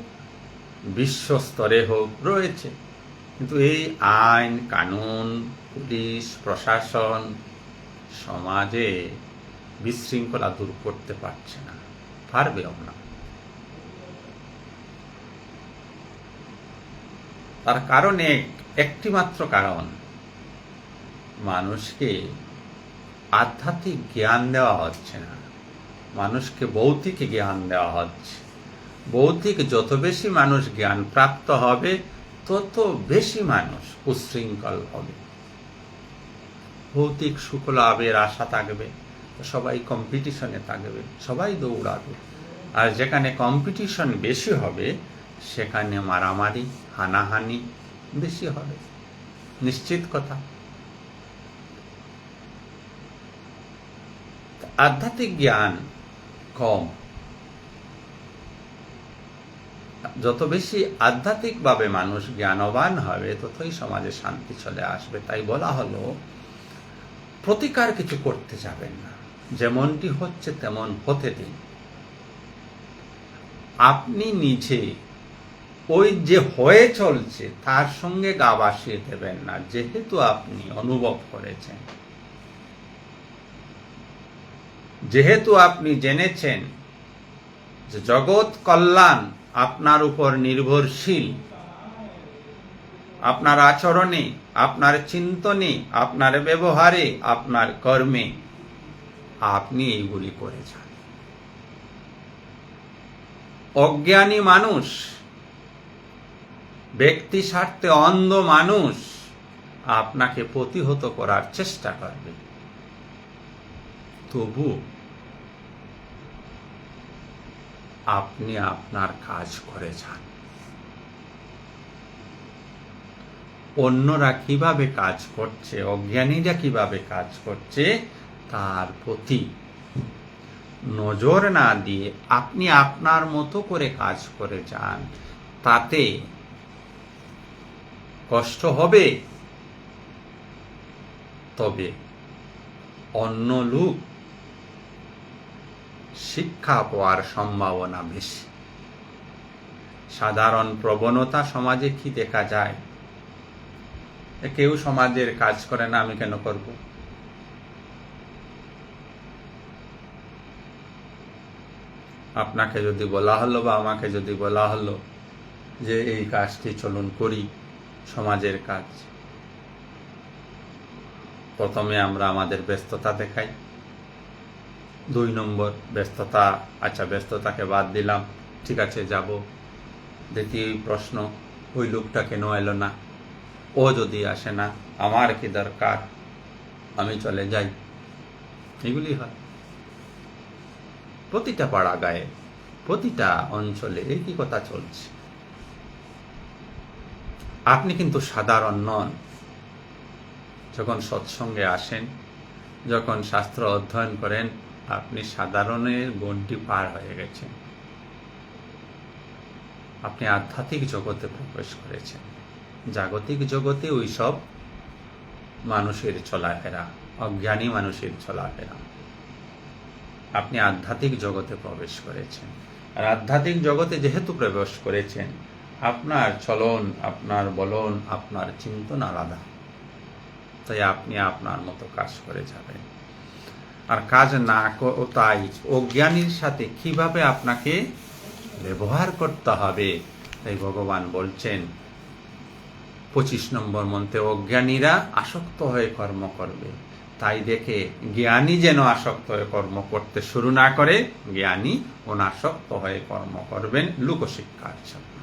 বিশ্ব স্তরে হোক, রয়েছে। কিন্তু এই আইন কানুন, পুলিশ প্রশাসন সমাজে বিশৃঙ্খলা দূর করতে পারছে না, পারবেও না। তার কারণে একটি মাত্র কারণ, মানুষকে আধ্যাত্মিক জ্ঞান দেওয়া হচ্ছে না, মানুষকে ভৌতিক জ্ঞান দেওয়া হচ্ছে। ভৌতিক যত বেশি মানুষ জ্ঞান প্রাপ্ত হবে, তত বেশি মানুষ উচ্ছৃঙ্খল হবে। ভৌতিক সুখ লাভের আশা থাকবে, সবাই কম্পিটিশনে থাকবে, সবাই দৌড়াবে। আর যেখানে কম্পিটিশন বেশি হবে, সেখানে মারামারি হানাহানি বেশি হবে, নিশ্চিত কথা। আধ্যাত্মিক জ্ঞান কম। যত বেশি আধ্যাত্মিকভাবে মানুষ জ্ঞানবান হবে, ততই সমাজে শান্তি চলে আসবে। তাই বলা হলো, প্রতিকার কিছু করতে যাবেন না, যেমনটি হচ্ছে তেমন হতে দিন। আপনি নিজে ওই যে হয়ে চলছে তার সঙ্গে গা ভাসিয়ে দেবেন না, যেহেতু আপনি অনুভব করেছেন, যেহেতু আপনি জেনেছেন যে জগৎ কল্যাণ আপনার উপর নির্ভরশীল, আপনার আচরণে, আপনার চিন্তনে, আপনার ব্যবহারে, আপনার কর্মে আপনি এইগুলি করে যান। অজ্ঞানী মানুষ, ব্যক্তি স্বার্থে অন্ধ মানুষ আপনাকে প্রতিহত করার চেষ্টা করবে, তবু আপনি আপনার কাজ করে যান। অন্যরা কিভাবে কাজ করছে, অজ্ঞানীরা কিভাবে কাজ করছে, তার প্রতি নজর না দিয়ে আপনি আপনার মতো করে কাজ করে যান। তাতে কষ্ট হবে, তবে অন্য লোক শিক্ষা পাওয়ার সম্ভাবনা বেশি। সাধারণ প্রবণতা সমাজে কি দেখা যায়, কেউ সমাজের কাজ করে না, আমি কেন করব? আপনাকে যদি বলা হলো বা আমাকে যদি বলা হলো যে এই কাজটি চলুন করি, সমাজের কাজ, প্রথমে আমরা আমাদের ব্যস্ততা দেখাই। 2 নম্বর ব্যস্ততা, আচ্ছা ব্যস্ততাকে বাদ দিলাম, ঠিক আছে যাব। দ্বিতীয় প্রশ্ন, ওই লোকটা কেন এলো না, ও যদি আসে না আমার কি দরকার, আমি চলে যাই। এগুলি হয় প্রতিটা পাড়া গায়ে, প্রতিটা অঞ্চলে একই কথা চলছে। আপনি কিন্তু সাধারণ নন। যখন সৎসঙ্গে আসেন, যখন শাস্ত্র অধ্যয়ন করেন, আপনি সাধারণের গণ্ডি পার হয়ে গেছেন। আপনি আধ্যাত্মিক জগতে প্রবেশ করেছেন। জাগতিক জগতে ওই সব মানুষের চলাফেরা, অজ্ঞানী মানুষের চলাফেরা। আপনি আধ্যাত্মিক জগতে প্রবেশ করেছেন। আর আধ্যাত্মিক জগতে যেহেতু প্রবেশ করেছেন, আপনার চলন, আপনার বলন, আপনার চিন্তন আলাদা। তাই আপনি আপনার মতো কাজ করে যাবেন। আর কাজ না তাই অজ্ঞানীর সাথে কিভাবে আপনাকে ব্যবহার করতে হবে, তাই ভগবান বলছেন 25 নম্বর মন্ত্রে, অজ্ঞানীরা আসক্ত হয়ে কর্ম করবে, তাই দেখে জ্ঞানী যেন আসক্ত হয়ে কর্ম করতে শুরু না করে, জ্ঞানী অনাসক্ত হয়ে কর্ম করবেন লোকশিক্ষার জন্য।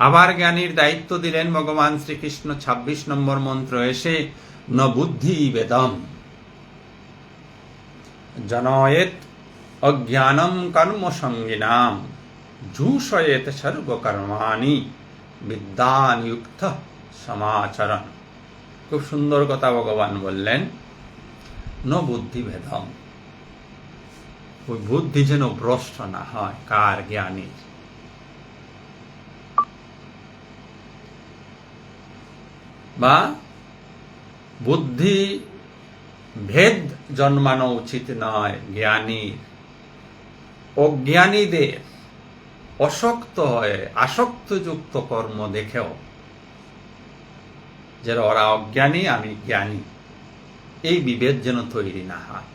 আবার জ্ঞানীর দায়িত্ব দিলেন ভগবান শ্রীকৃষ্ণ 26 নম্বর মন্ত্র এসে, ন বুদ্ধি বেদম জনয়েত অজ্ঞানম কর্ম সঙ্গিনাম জুষয়েত সর্বকর্মাণি বিদ্যান যুক্ত সমাচরণ। খুব সুন্দর কথা ভগবান বললেন, ন বুদ্ধি ভেদম, ওই বুদ্ধি যেন ভ্রষ্ট না হয়। কার? জ্ঞানীর। বা বুদ্ধি ভেদ জন্মানো উচিত নয় জ্ঞানীর। অজ্ঞানীদের অশক্ত হয়ে আসক্তযুক্ত কর্ম দেখেও যে ওরা অজ্ঞানী আমি জ্ঞানী, এই বিভেদ যেন তৈরি না হয়,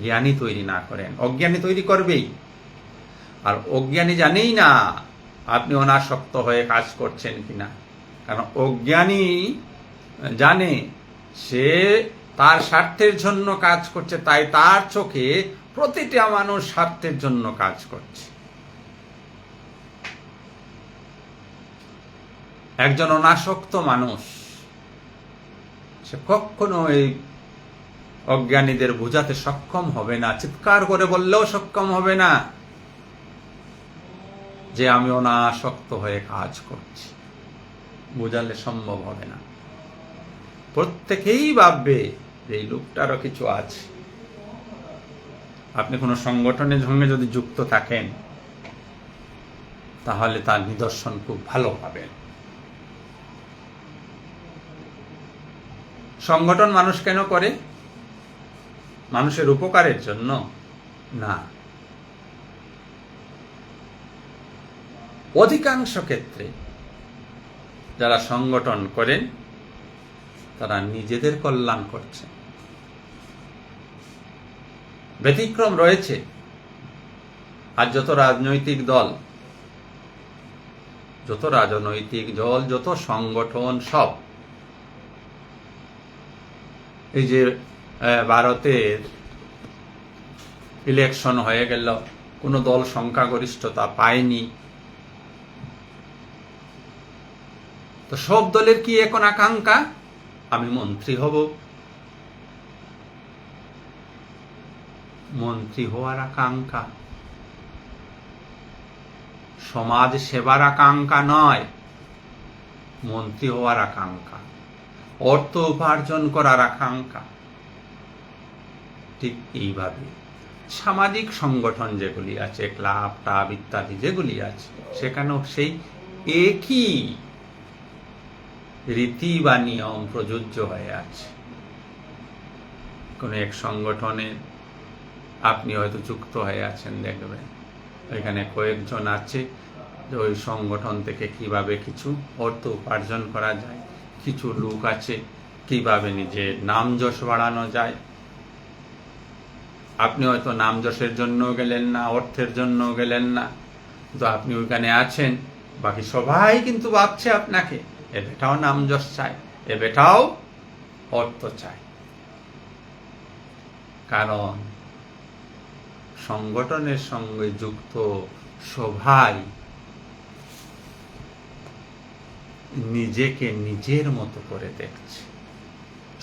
জ্ঞানী তৈরি না করেন। অজ্ঞানী তৈরি করবেই, আর অজ্ঞানী জানেই না আপনি অনাসক্ত হয়ে কাজ করছেন কিনা। কারণ অজ্ঞানী জানে সে তার স্বার্থের জন্য কাজ করছে, তাই তার চোখে প্রতিটা মানুষ স্বার্থের জন্য কাজ করছে। একজন অনাসক্ত মানুষ সে কখনো এই অজ্ঞানীদের বোঝাতে সক্ষম হবে না, চিৎকার করে বললেও সক্ষম হবে না যে আমি অনাসক্ত হয়ে কাজ করছি, বোঝালে সম্ভব হবে না। প্রত্যেকেই ভাববে যে এই লোকটারও কিছু আছে। আপনি কোনো সংগঠনের সঙ্গে যদি যুক্ত থাকেন তাহলে তার নিদর্শন খুব ভালো পাবেন। সংগঠন মানুষ কেন করে? মানুষের উপকারের জন্য না। অধিকাংশ ক্ষেত্রে যারা সংগঠন করেন তারা নিজেদের কল্যাণ করছে। ব্যতিক্রম রয়েছে। আর যত রাজনৈতিক দল, যত সংগঠন, সব এই যে ভারতের ইলেকশন হয়ে গেল, কোনো দল সংখ্যাগরিষ্ঠতা পায়নি, তো সব দলের কি এখন আকাঙ্ক্ষা আমি মন্ত্রী হব? মন্ত্রী হওয়ার আকাঙ্ক্ষা, সমাজ সেবার আকাঙ্ক্ষা নয়, মন্ত্রী হওয়ার আকাঙ্ক্ষা, অর্থ উপার্জন করার আকাঙ্ক্ষা। ঠিক এইভাবে সামাজিক সংগঠন যেগুলি আছে, ক্লাব টাব ইত্যাদি যেগুলি আছে, সেখানেও সেই একই রীতি বা নিয়ম প্রযোজ্য হয়ে আছে। কোনো এক সংগঠনে আপনি হয়তো যুক্ত হয়ে আছেন, দেখবেন ওইখানে কয়েকজন আছে যে ওই সংগঠন থেকে কিভাবে কিছু অর্থ উপার্জন করা যায়, কিছু লোক আছে কিভাবে নিজের নাম যশ বাড়ানো যায়। আপনি হয়তো নাম যশের জন্য গেলেন না, অর্থের জন্য গেলেন না, তো আপনি ওইখানে আছেন, বাকি সবাই কিন্তু ভাবছে আপনাকে এ বেটাও নাম যশ চায়, এ বেটাও অর্থ চায়। কারণ সংগঠনের সঙ্গে যুক্ত সবাই নিজেকে নিজের মতো করে দেখছে,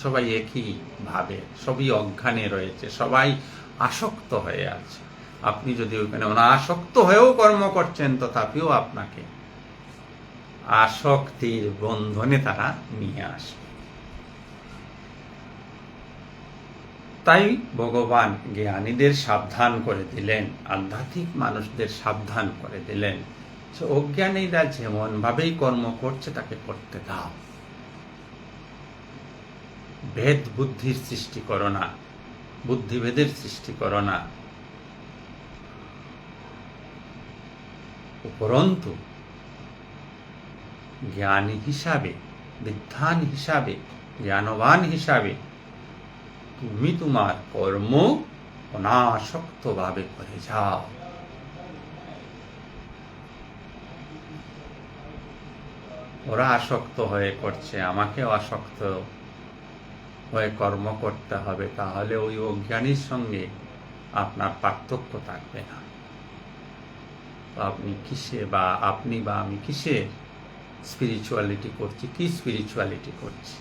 সবাই একই ভাবে, সবই অজ্ঞানে রয়েছে, সবাই আসক্ত হয়ে আছে। আপনি যদি ওখানে অনাসক্ত হয়েও কর্ম করছেন, তথাপিও আপনাকে আসক্তির বন্ধনে তারা নিয়ে আসে। তাই ভগবান জ্ঞানীদের সাবধান করে দিলেন, আধ্যাত্মিক মানুষদের সাবধান করে দিলেন যে অজ্ঞানীরা যেমন ভাবেই কর্ম করছে তাকে করতে দাও, ভেদ বুদ্ধির সৃষ্টি করো না, বুদ্ধিভেদের সৃষ্টি করো না। উপরন্তু জ্ঞানী হিসাবে, বিদ্বান হিসাবে জ্ঞানবান হিসাবে তুমি তোমার কর্ম অনাসক্তভাবে করে যাও। ওরা আসক্ত হয়ে করছে, আমাকেও আসক্ত হয়ে কর্ম করতে হবে, তাহলে ওই অজ্ঞানীর সঙ্গে আপনার পার্থক্য থাকবে না। আপনি কিসে বা আপনি বা আমি কিসে স্পিরিচুয়ালিটি করছি, কি স্পিরিচুয়ালিটি করছি?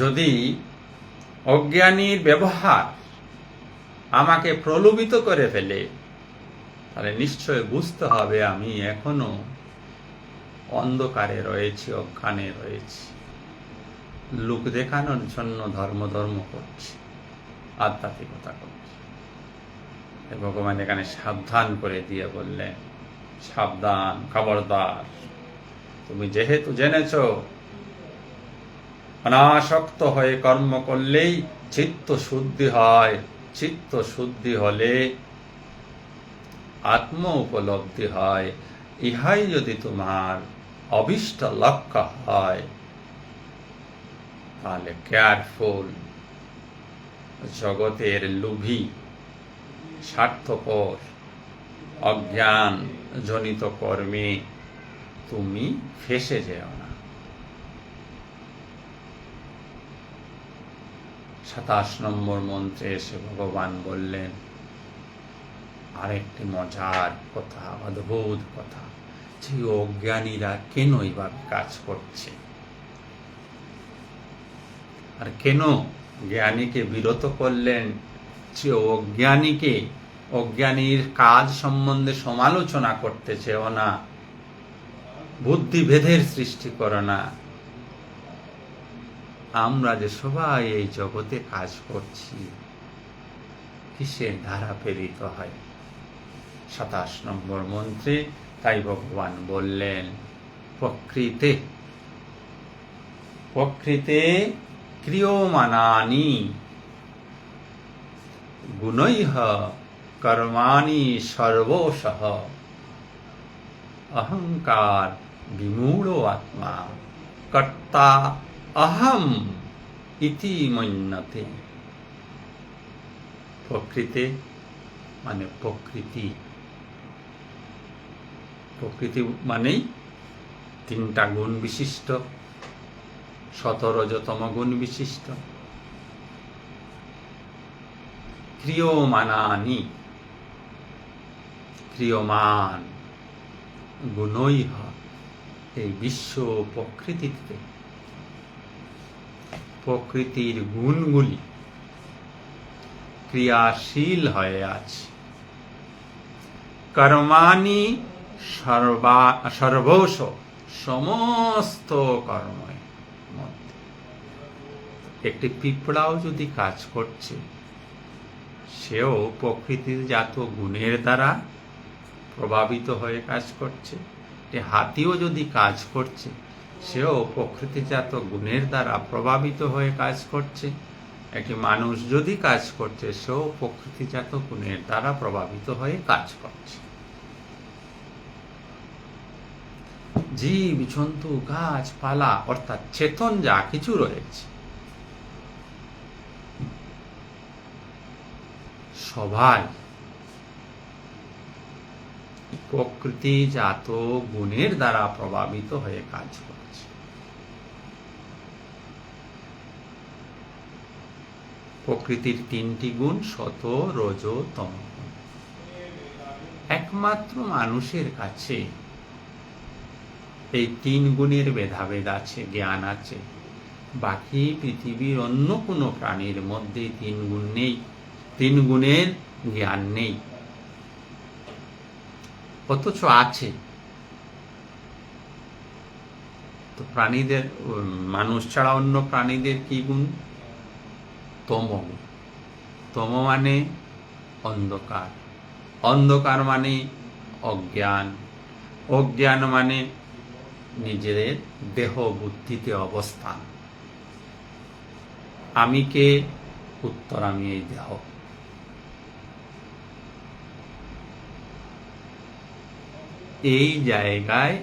যদি অজ্ঞানীর ব্যবহার আমাকে প্রলোভিত করে ফেলে, তাহলে নিশ্চয় বুঝতে হবে আমি এখনো অন্ধকারে রয়েছি, অজ্ঞানে রয়েছি, লোক দেখানোর জন্য ধর্ম করছি, আধ্যাত্মিকতা করছি। ভগবান এখানে সাবধান করে দিয়ে বললেন, সাবধান, খবরদার, তুমি যেহেতু জেনেছ অনাসক্ত হয়ে কর্ম করলেই চিত্ত শুদ্ধি হয়, চিত্ত শুদ্ধি হলে আত্ম উপলব্ধি হয়, ইহাই যদি তোমার অভীষ্ট লক্ষ্য হয়, তাহলে কেয়ারফুল। জগতের লোভী, স্বার্থপর, অজ্ঞান জনিত কর্মে তুমি ফেসে যেও না। 27 নম্বর মন্ত্রে এসে ভগবান বললেন আরেকটি মজার কথা, অদ্ভুত কথা, যে অজ্ঞানীরা কেন এইভাবে কাজ করছে, আর কেন জ্ঞানীকে বিরত করলেন, যে অজ্ঞানীর কাজ সম্বন্ধে সমালোচনা করতে চেও না, বুদ্ধিভেদের সৃষ্টি করো না। আমরা যে সবাই এই জগতে কাজ করছি, কিসের দ্বারা প্রেরিত হয়? 27 নম্বর মন্ত্রে তাই ভগবান বললেন, প্রকৃতে ক্রিয়মানানি গুণৈঃ কর্মাণি সর্বশঃ অহংকার বিমূঢ় আত্মা কর্তা অহম ইতি মন্যতে। প্রকৃতি মানে প্রকৃতি, প্রকৃতি মানেই 3টা গুণ বিশিষ্ট, 17তম গুণ বিশিষ্ট। ক্রিয়মানানি, ক্রিয়মান, গুণৈঃ, এই বিশ্ব প্রকৃতিতে প্রকৃতির গুণগুলি ক্রিয়াশীল হয়ে আছে। কর্মাণি সর্বশ, সমস্ত কর্মের মধ্যে। একটি পিঁপড়াও যদি কাজ করছে, সেও প্রকৃতির জাত গুণের দ্বারা প্রভাবিত হয়ে কাজ করছে। একটি হাতিও যদি কাজ করছে, সেও প্রকৃতিজাত গুণের দ্বারা প্রভাবিত হয়ে কাজ করছে। একটি মানুষ যদি কাজ করছে, সেও প্রকৃতিজাত গুণের দ্বারা প্রভাবিত হয়ে কাজ করছে। জীব জন্তু গাছপালা অর্থাৎ চেতন যা কিছু রয়েছে, সবাই প্রকৃতিজাত গুণের দ্বারা প্রভাবিত হয়ে কাজ করছে। প্রকৃতির 3টি গুণ, সত, রজ, তম। একমাত্র মানুষের কাছে এই 3 গুণের ভেদাভেদ আছে, জ্ঞান আছে। বাকি পৃথিবীর অন্য কোনো প্রাণীর মধ্যে 3 গুণ নেই, 3 গুণের জ্ঞান নেই। অথচ আছে। তো প্রাণীদের, মানুষ ছাড়া অন্য প্রাণীদের কি গুণ? তম। তম মানে অন্ধকার, অন্ধকার মানে অজ্ঞান, অজ্ঞান মানে নিজেদের দেহ বুদ্ধিতে অবস্থান। আমি কে? উত্তর, আমি এই দেহ। এই জায়গায়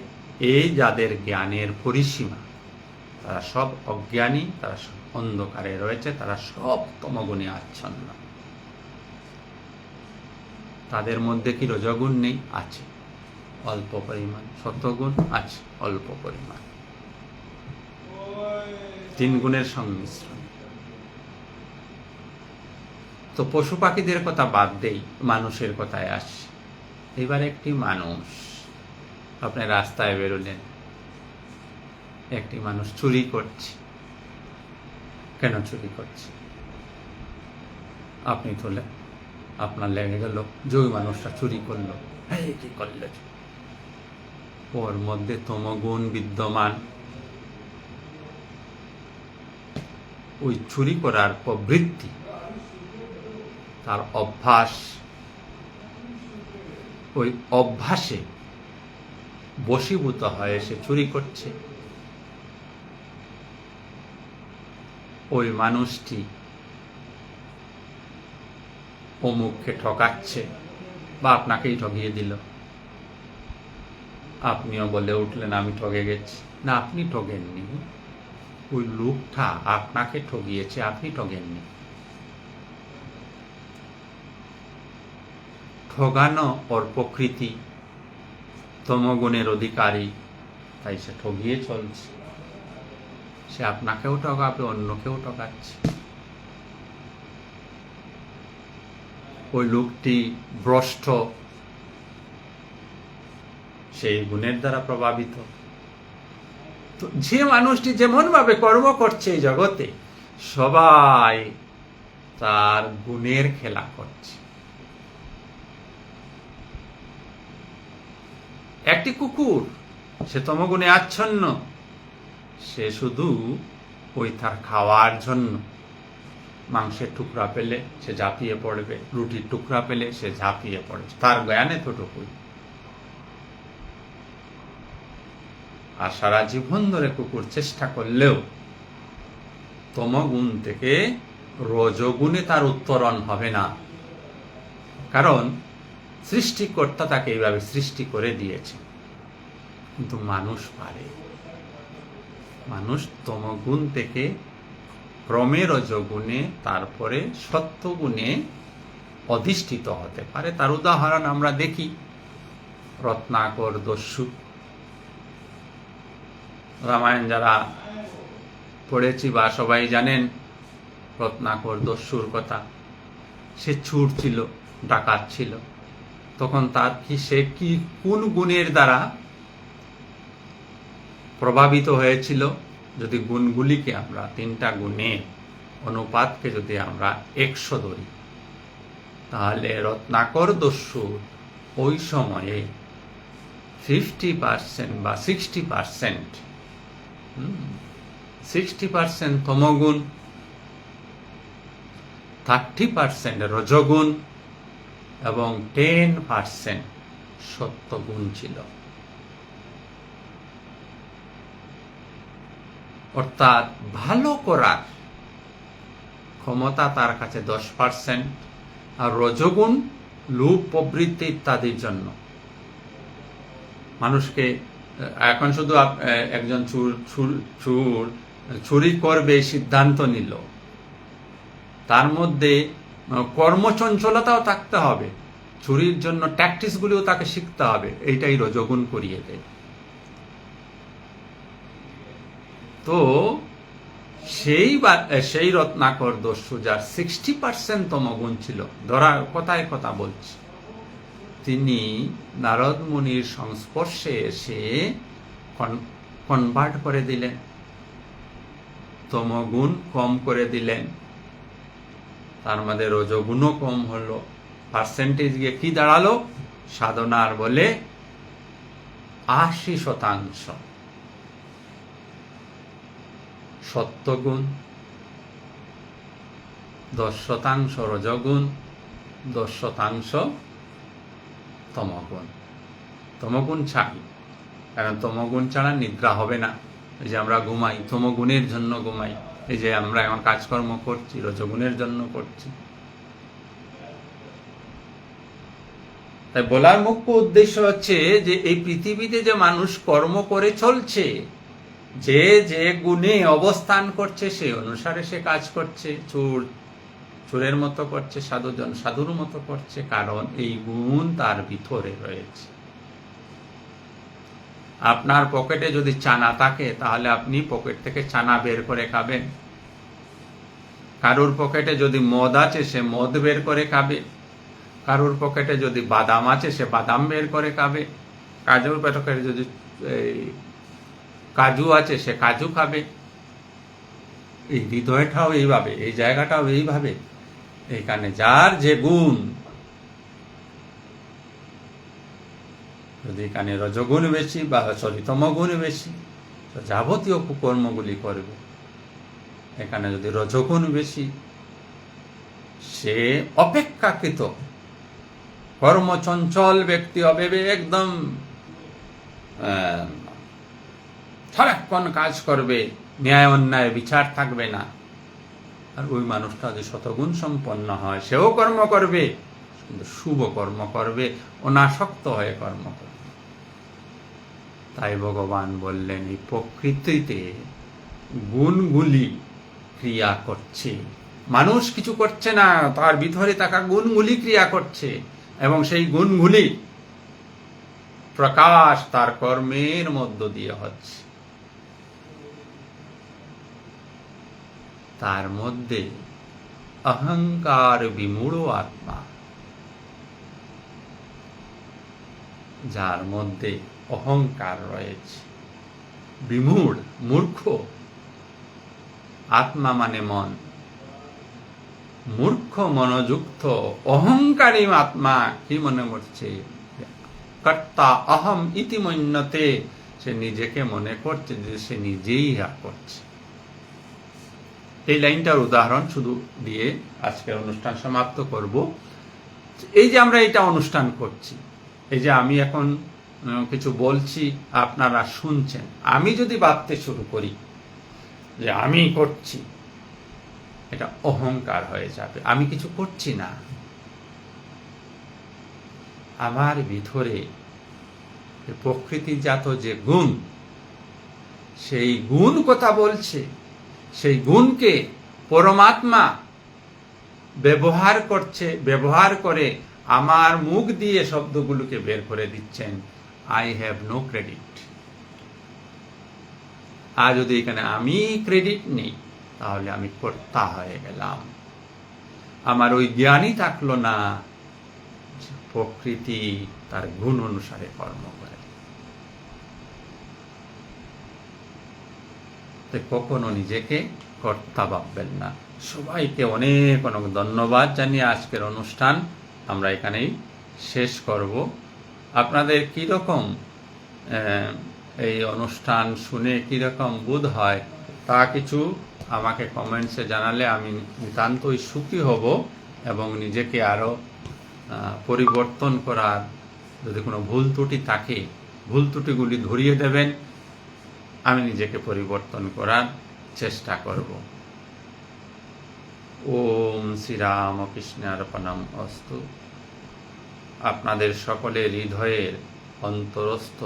এই যাদের জ্ঞানের পরিসীমা, তারা সব অজ্ঞানী, তারা সব অন্ধকারে রয়েছে, তারা সব তমগুণে আচ্ছন্ন। তাদের মধ্যে কি রজগুণ নেই? আছে অল্প পরিমাণ। সত্ত্বগুণ আছে অল্প পরিমাণ। 3 গুণের সংমিশ্রণ। তো পশু পাখিদের কথা বাদ দেই, মানুষের কথায় আসি। এবার একটি মানুষ, আপনি রাস্তায় বেরোলেন, একটি মানুষ চুরি করছে। কেন চুরি করছে? আপনি তোলেন, আপনার লেগে গেল যে ওই মানুষটা চুরি করলো, কি করলো? ওর মধ্যে তমগুণ বিদ্যমান। ওই চুরি করার প্রবৃত্তি, তার অভ্যাস, ওই অভ্যাসে বশীভূত হয়ে সে চুরি করছে। ওই মানুষটি অমুককে ঠকাচ্ছে বা আপনাকেই ঠকিয়ে দিল, আপনিও বলে উঠলেন আমি ঠকে গেছি। না, আপনি ঠকেননি, ওই লোকটা আপনাকে ঠকিয়েছে, আপনি ঠকেননি। ঠগানো ওর প্রকৃতি, তমগুণের অধিকারী, তাই সে ঠগিয়ে চলছে। সে আপনাকেও ঠকাবে, অন্যকেও ঠকাচ্ছে। ওই লোকটি ভ্রষ্ট, সেই গুণের দ্বারা প্রভাবিত। তো যে মানুষটি যেমন ভাবে কর্ম করছে এই জগতে, সবাই তার গুণের খেলা করছে। একটি কুকুর, সে তমগুণে আচ্ছন্ন, সে শুধু ওই তার খাওয়ার জন্য মাংসের টুকরা পেলে সে ঝাঁপিয়ে পড়বে, রুটির টুকরা পেলে সে ঝাঁপিয়ে পড়বে, তার জ্ঞান এতটুকুই। আর সারা জীবন ধরে কুকুর চেষ্টা করলেও তমগুণ থেকে রজগুণে তার উত্তরণ হবে না, কারণ সৃষ্টিকর্তা তাকে এইভাবে সৃষ্টি করে দিয়েছে। কিন্তু মানুষ পারে, মানুষ তমগুণ থেকে ক্রমে রজগুণে, তারপরে সত্যগুণে অধিষ্ঠিত হতে পারে। তার উদাহরণ আমরা দেখি রত্নাকর দস্যু। রামায়ণ যারা পড়েছি বা সবাই জানেন রত্নাকর দস্যুর কথা। সে চোর ছিল, ডাকাত ছিল। তখন তার সে কোন গুণের দ্বারা প্রভাবিত হয়েছিল? যদি গুণগুলিকে আমরা 3টা গুণের অনুপাতকে যদি আমরা 100 ধরি, তাহলে রত্নাকর দস্যুর ওই সময়ে 50% বা 60% তমগুণ, 30% রজগুণ এবং 10% সত্যগুণ ছিল। অর্থাৎ ভালো করার ক্ষমতা তার কাছে 10%, আর রজগুণ লোভ প্রবৃত্তি ইত্যাদির জন্য। মানুষকে এখন শুধু একজন চুরি করবে সিদ্ধান্ত নিল, তার মধ্যে কর্মচঞ্চলতাও থাকতে হবে, চুরির জন্য ট্যাকটিক্সগুলিও তাকে শিখতে হবে। এইটাই রজগুণ করিয়ে দেয়। তো সেই রত্নাকর দস্যু যার 60% তমগুণ ছিল, ধরার কথায় কথা বলছি, তিনি নারদ মুনির সংস্পর্শে এসে কনভার্ট করে দিলেন, তমগুণ কম করে দিলেন, তার মধ্যে রজগুণও কম হলো। পার্সেন্টেজ গিয়ে কি দাঁড়ালো? সাধনার বলে 80% সত্যগুণ, 10% রজগুণ, 10% তমগুণ। তমগুণ চাই, কারণ তমগুণ ছাড়া নিদ্রা হবে না। এই যে আমরা ঘুমাই, তমগুণের জন্য ঘুমাই। এই যে আমরা এখন কাজকর্ম করছি, রজগুণের জন্য করছি। তাই বলার মুখ্য উদ্দেশ্য হচ্ছে যে এই পৃথিবীতে যে মানুষ কর্ম করে চলছে, যে যে গুণে অবস্থান করছে সে অনুসারে সে কাজ করছে। চোরের মতো করছে, সাধুজন সাধুর মতো করছে, কারণ এই গুণ তার ভিতরে রয়েছে। আপনার পকেটে যদি চানা থাকে তাহলে আপনি পকেট থেকে চানা বের করে খাবেন। কারুর পকেটে যদি মদ আছে সে মদ বের করে খাবে। কারুর পকেটে যদি বাদাম আছে সে বাদাম বের করে খাবে। কাজুর পকেটে যদি কাজু আছে সে কাজু খাবে। এই হৃদয়টাও এইভাবে, এই জায়গাটাও এইভাবে। এইখানে যার যে গুণ, যদি এখানে রজগুণ বেশি বা চরিতম গুণ বেশি, তো যাবতীয় কুকর্মগুলি করবে। এখানে যদি রজগুণ বেশি, সে অপেক্ষাকৃত কর্মচঞ্চল ব্যক্তি হবে, একদম সারাক্ষণ কাজ করবে, ন্যায় অন্যায় বিচার থাকবে না। আর ওই মানুষটা যদি শতগুণ সম্পন্ন হয়, সেও কর্ম করবে, কিন্তু শুভ কর্ম করবে, অনাসক্ত হয়ে কর্ম করবে। তাই ভগবান বললেন এই প্রকৃতিতে গুণগুলি ক্রিয়া করছে, মানুষ কিছু করছে না, তার ভিতরে থাকা গুণগুলি ক্রিয়া করছে, এবং সেই গুণগুলি প্রকাশ তার কর্মের মধ্য দিয়ে হচ্ছে। তার মধ্যে অহংকার বিমূঢ় আত্মা, যার মধ্যে অহংকার রয়েছে, বিমূঢ় মূর্খ, আত্মা মানে মন, মূর্খ মনোযুক্ত অহংকারী আত্মা কি মনে করছে, কর্তা অহম ইতি মন্যতে, সে নিজেকে মনে করছে যে সে নিজেই করছে। এই লাইনটার উদাহরণ শুধু দিয়ে আজকের অনুষ্ঠান সমাপ্ত করব। এই যে আমরা এটা অনুষ্ঠান করছি, এই যে আমি এখন কিছু বলছি, আপনারা শুনছেন, আমি যদি ভাবতে শুরু করি যে আমি করছি, এটা অহংকার হয়ে যাবে। আমি কিছু করছি না, আমার ভিতরে প্রকৃতিজাত যে গুণ, সেই গুণ কথা বলছে, সেই গুণকে পরমাত্মা ব্যবহার করছে, ব্যবহার করে আমার মুখ দিয়ে শব্দগুলোকে বের করে দিচ্ছেন। I have no credit. আর যদি এখানে আমি ক্রেডিট নেই, তাহলে আমি কর্তা হয়ে গেলাম। আমার ওই জ্ঞানই থাকলো না, প্রকৃতি তার গুণ অনুসারে কর্ম করে। কখনো নিজেকে কর্তা ভাববেন না। সবাইকে অনেক অনেক ধন্যবাদ জানিয়ে আজকের অনুষ্ঠান আমরা এখানেই শেষ করব। আপনাদের কীরকম এই অনুষ্ঠান শুনে কীরকম বোধ হয় তা কিছু আমাকে কমেন্টসে জানালে আমি নিতান্তই সুখী হব, এবং নিজেকে আরও পরিবর্তন করার, যদি কোনো ভুল ত্রুটি থাকে, ভুল ত্রুটিগুলি ধরিয়ে দেবেন, আমি নিজেকে পরিবর্তন করার চেষ্টা করব। ওম শ্রীরামকৃষ্ণার্পণম অস্তু। আপনাদের সকলের হৃদয়ের অন্তরস্থ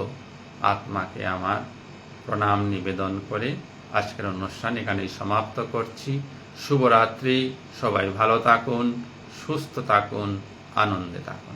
আত্মাকে আমার প্রণাম নিবেদন করে আজকের অনুষ্ঠান এখানেই সমাপ্ত করছি। শুভরাত্রি। সবাই ভালো থাকুন, সুস্থ থাকুন, আনন্দে থাকুন।